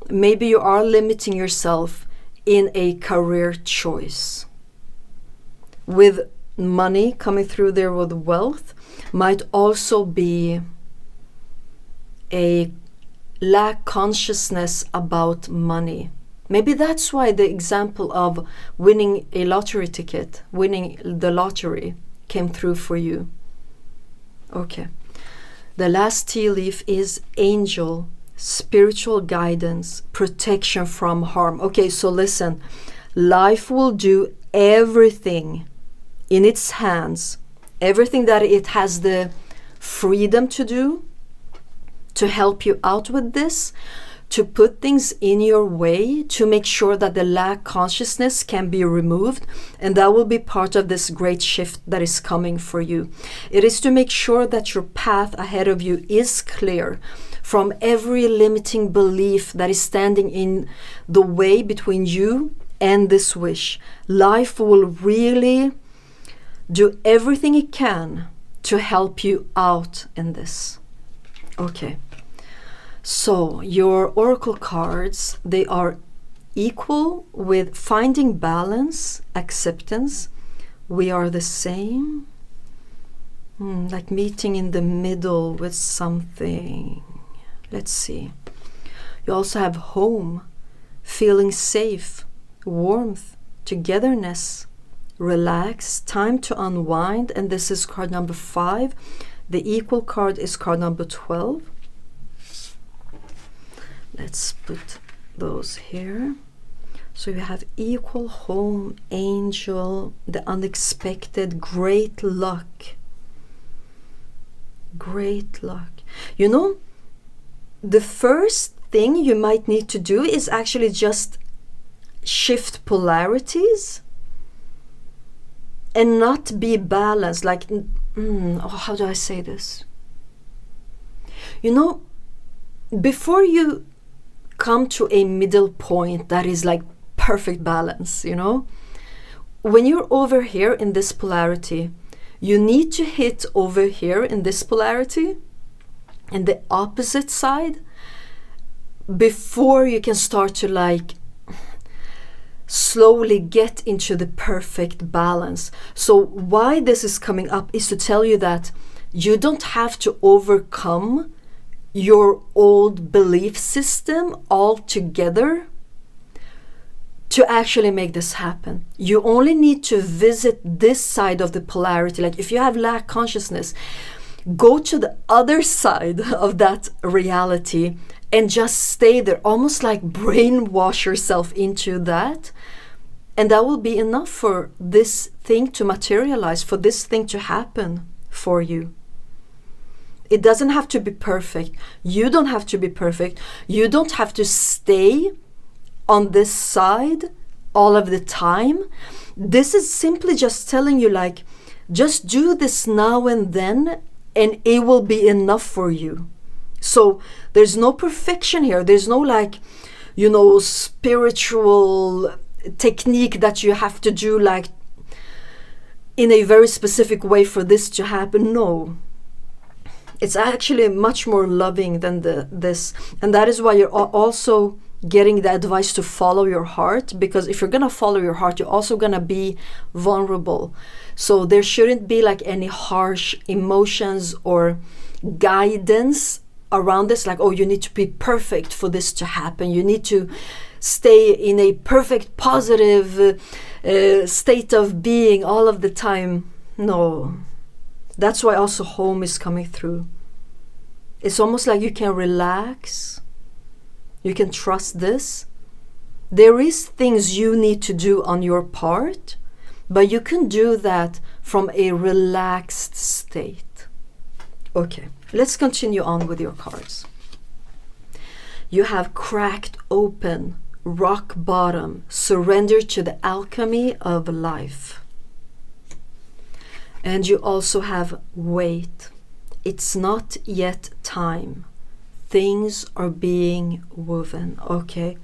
Maybe you are limiting yourself in a career choice. With money coming through there with wealth, might also be a lack consciousness about money. Maybe that's why the example of winning a lottery ticket, winning the lottery, came through for you. Okay. The last tea leaf is angel, spiritual guidance, protection from harm. Okay, so listen. Life will do everything in its hands, everything that it has the freedom to do, to help you out with this, to put things in your way, to make sure that the lack consciousness can be removed. And that will be part of this great shift that is coming for you. It is to make sure that your path ahead of you is clear from every limiting belief that is standing in the way between you and this wish. Life will really do everything it can to help you out in this. Okay. So your oracle cards, they are equal with finding balance, acceptance. We are the same. Like meeting in the middle with something. Let's see. You also have home, feeling safe, warmth, togetherness, relax, time to unwind. And this is card number 5. The equal card is card number 12. Let's put those here. So you have equal, home, angel, the unexpected, great luck. Great luck. You know, the first thing you might need to do is actually just shift polarities and not be balanced. Like, how do I say this? You know, before you come to a middle point that is like perfect balance, you know, when you're over here in this polarity, you need to hit over here in this polarity and the opposite side before you can start to like slowly get into the perfect balance. So why this is coming up is to tell you that you don't have to overcome your old belief system altogether to actually make this happen. You only need to visit this side of the polarity. Like if you have lack consciousness, go to the other side of that reality and just stay there, almost like brainwash yourself into that. And that will be enough for this thing to materialize, for this thing to happen for you. It doesn't have to be perfect. You don't have to be perfect. You don't have to stay on this side all of the time. This is simply just telling you, like, just do this now and then, and it will be enough for you. So there's no perfection here. There's no, like, you know, spiritual technique that you have to do, like, in a very specific way for this to happen. No. It's actually much more loving than this. And that is why you're also getting the advice to follow your heart, because if you're going to follow your heart, you're also going to be vulnerable. So there shouldn't be like any harsh emotions or guidance around this, like, oh, you need to be perfect for this to happen. You need to stay in a perfect, positive state of being all of the time. No. That's why also home is coming through. It's almost like you can relax. You can trust this. There is things you need to do on your part, but you can do that from a relaxed state. Okay, let's continue on with your cards. You have cracked open, rock bottom, surrender to the alchemy of life. And you also have wait. It's not yet time. Things are being woven. Okay.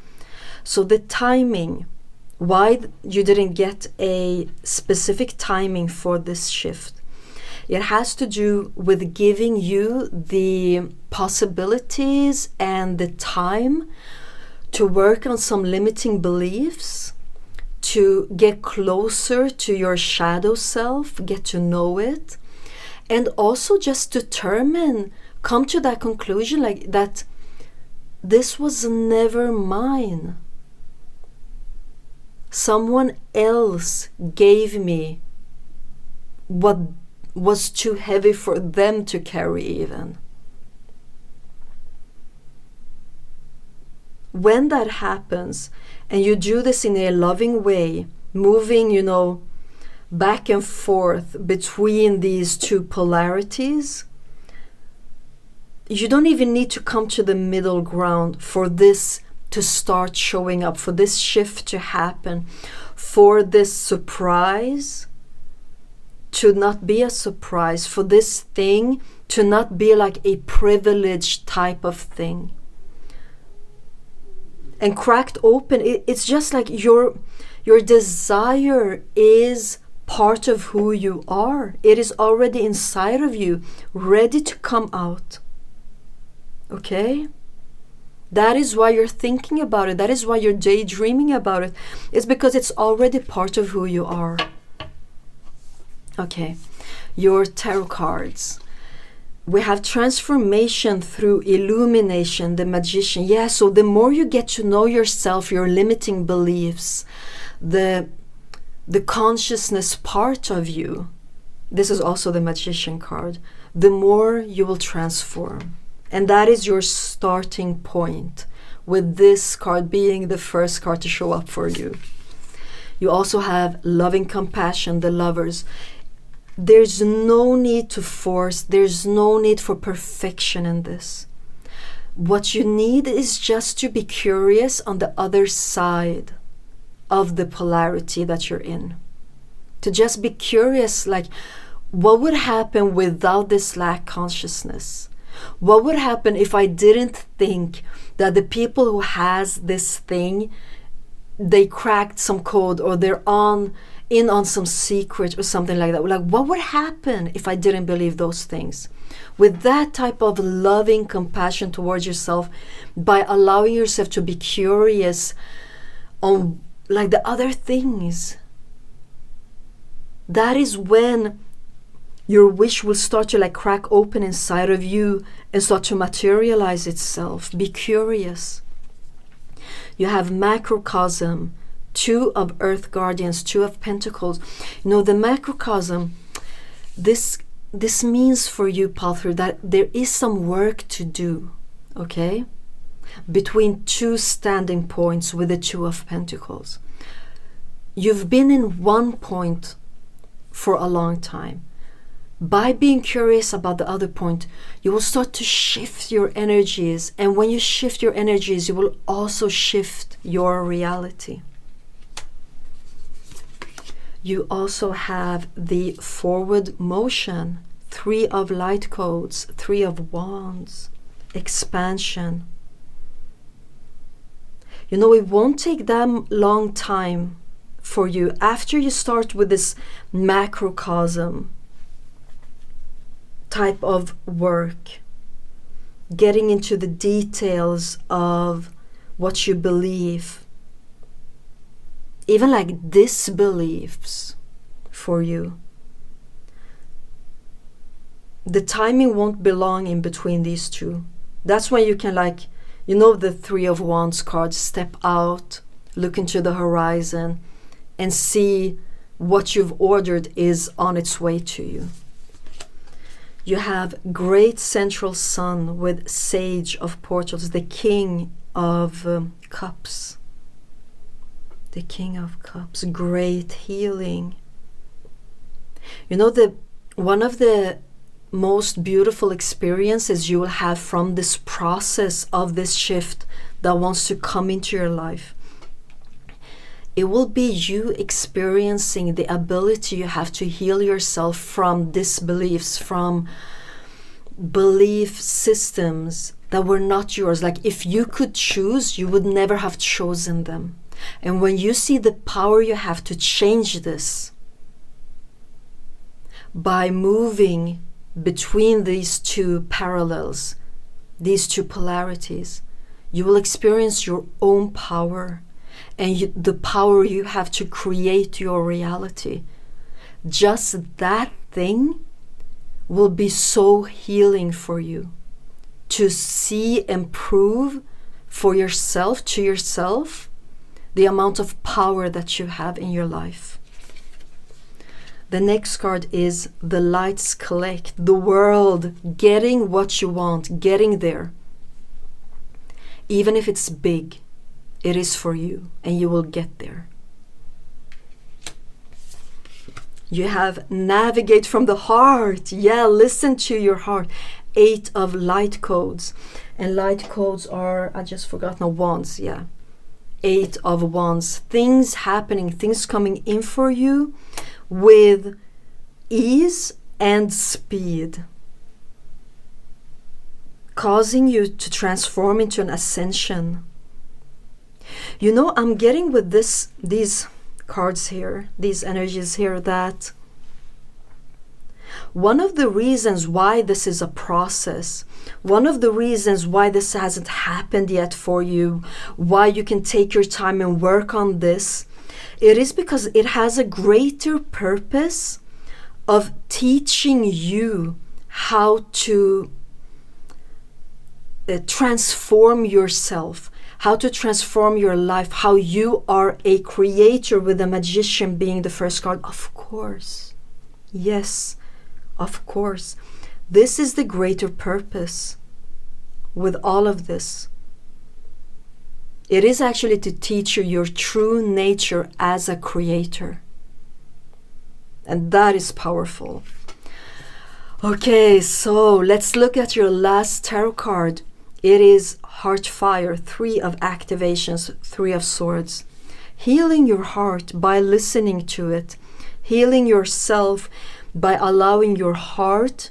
So the timing, why you didn't get a specific timing for this shift, it has to do with giving you the possibilities and the time to work on some limiting beliefs, to get closer to your shadow self, get to know it, and also just determine, come to that conclusion, like that this was never mine. Someone else gave me what was too heavy for them to carry even. When that happens, and you do this in a loving way, moving, back and forth between these two polarities, you don't even need to come to the middle ground for this to start showing up, for this shift to happen, for this surprise to not be a surprise, for this thing to not be like a privileged type of thing. And cracked open, it's just like your desire is part of who you are. It is already inside of you, ready to come out. Okay? That is why you're thinking about it. That is why you're daydreaming about it. It's because it's already part of who you are. Okay. Your tarot cards. We have transformation through illumination, the magician. Yeah, so the more you get to know yourself, your limiting beliefs, the consciousness part of you, this is also the magician card, the more you will transform. And that is your starting point, with this card being the first card to show up for you. You also have loving compassion, the lovers. There's no need to force, there's no need for perfection in this. What you need is just to be curious on the other side of the polarity that you're in. To just be curious, like, what would happen without this lack consciousness? What would happen if I didn't think that the people who has this thing, they cracked some code, or they're in on some secret or something like that? Like, what would happen if I didn't believe those things? With that type of loving compassion towards yourself, by allowing yourself to be curious on like the other things, that is when your wish will start to like crack open inside of you and start to materialize itself. Be curious. You have macrocosm, 2 of Earth Guardians, 2 of Pentacles. The macrocosm, this means for you, Palthor, that there is some work to do, okay? Between 2 standing points with the 2 of Pentacles. You've been in one point for a long time. By being curious about the other point, you will start to shift your energies. And when you shift your energies, you will also shift your reality. You also have the forward motion, 3 of light codes, 3 of wands, expansion. It won't take that long time for you after you start with this macrocosm type of work, getting into the details of what you believe, even like disbeliefs for you. The timing won't belong in between these two. That's when you can, like, you know, the Three of Wands card, step out, look into the horizon, and see what you've ordered is on its way to you. You have great central sun with Sage of Portals, the King of Cups. The King of Cups, great healing. You know, one of the most beautiful experiences you will have from this process of this shift that wants to come into your life, it will be you experiencing the ability you have to heal yourself from disbeliefs, from belief systems that were not yours. Like, if you could choose, you would never have chosen them. And when you see the power you have to change this by moving between these two parallels, these two polarities, you will experience your own power and the power you have to create your reality. Just that thing will be so healing for you, to see and prove for yourself, to yourself, the amount of power that you have in your life. The next card is the Lights Collect, the world, getting what you want, getting there. Even if it's big, it is for you and you will get there. You have Navigate from the Heart. Yeah, listen to your heart. 8 of light codes. And light codes are, I just forgot now, wands, yeah. 8 of wands. Things happening, things coming in for you with ease and speed, causing you to transform into an ascension. You know, I'm getting with these cards here, these energies here, that one of the reasons why this is a process, one of the reasons why this hasn't happened yet for you, why you can take your time and work on this, it is because it has a greater purpose of teaching you how to transform yourself, how to transform your life, how you are a creator, with the Magician being the first card. Of course. Yes, of course. This is the greater purpose with all of this. It is actually to teach you your true nature as a creator. And that is powerful. Okay, so let's look at your last tarot card. It is Heartfire, 3 of activations, 3 of swords. Healing your heart by listening to it. Healing yourself by allowing your heart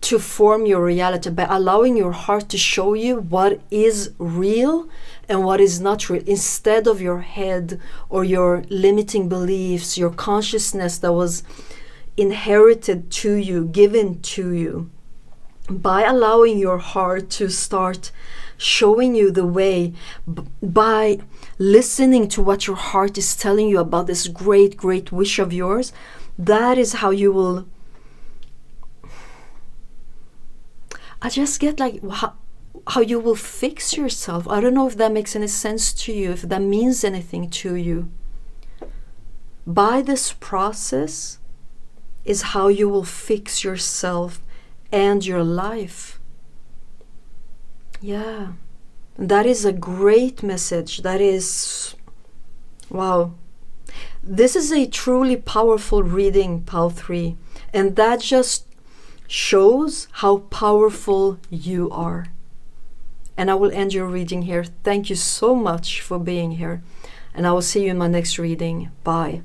to form your reality, by allowing your heart to show you what is real and what is not real, instead of your head or your limiting beliefs, your consciousness that was inherited to you, given to you. By allowing your heart to start showing you the way, by listening to what your heart is telling you about this great, great wish of yours, that is how you will... I just get like how you will fix yourself. I don't know if that makes any sense to you, if that means anything to you. By this process is how you will fix yourself and your life. Yeah, that is a great message. That is, wow. This is a truly powerful reading, Pal 3, and that just shows how powerful you are. And I will end your reading here. Thank you so much for being here, and I will see you in my next reading. Bye.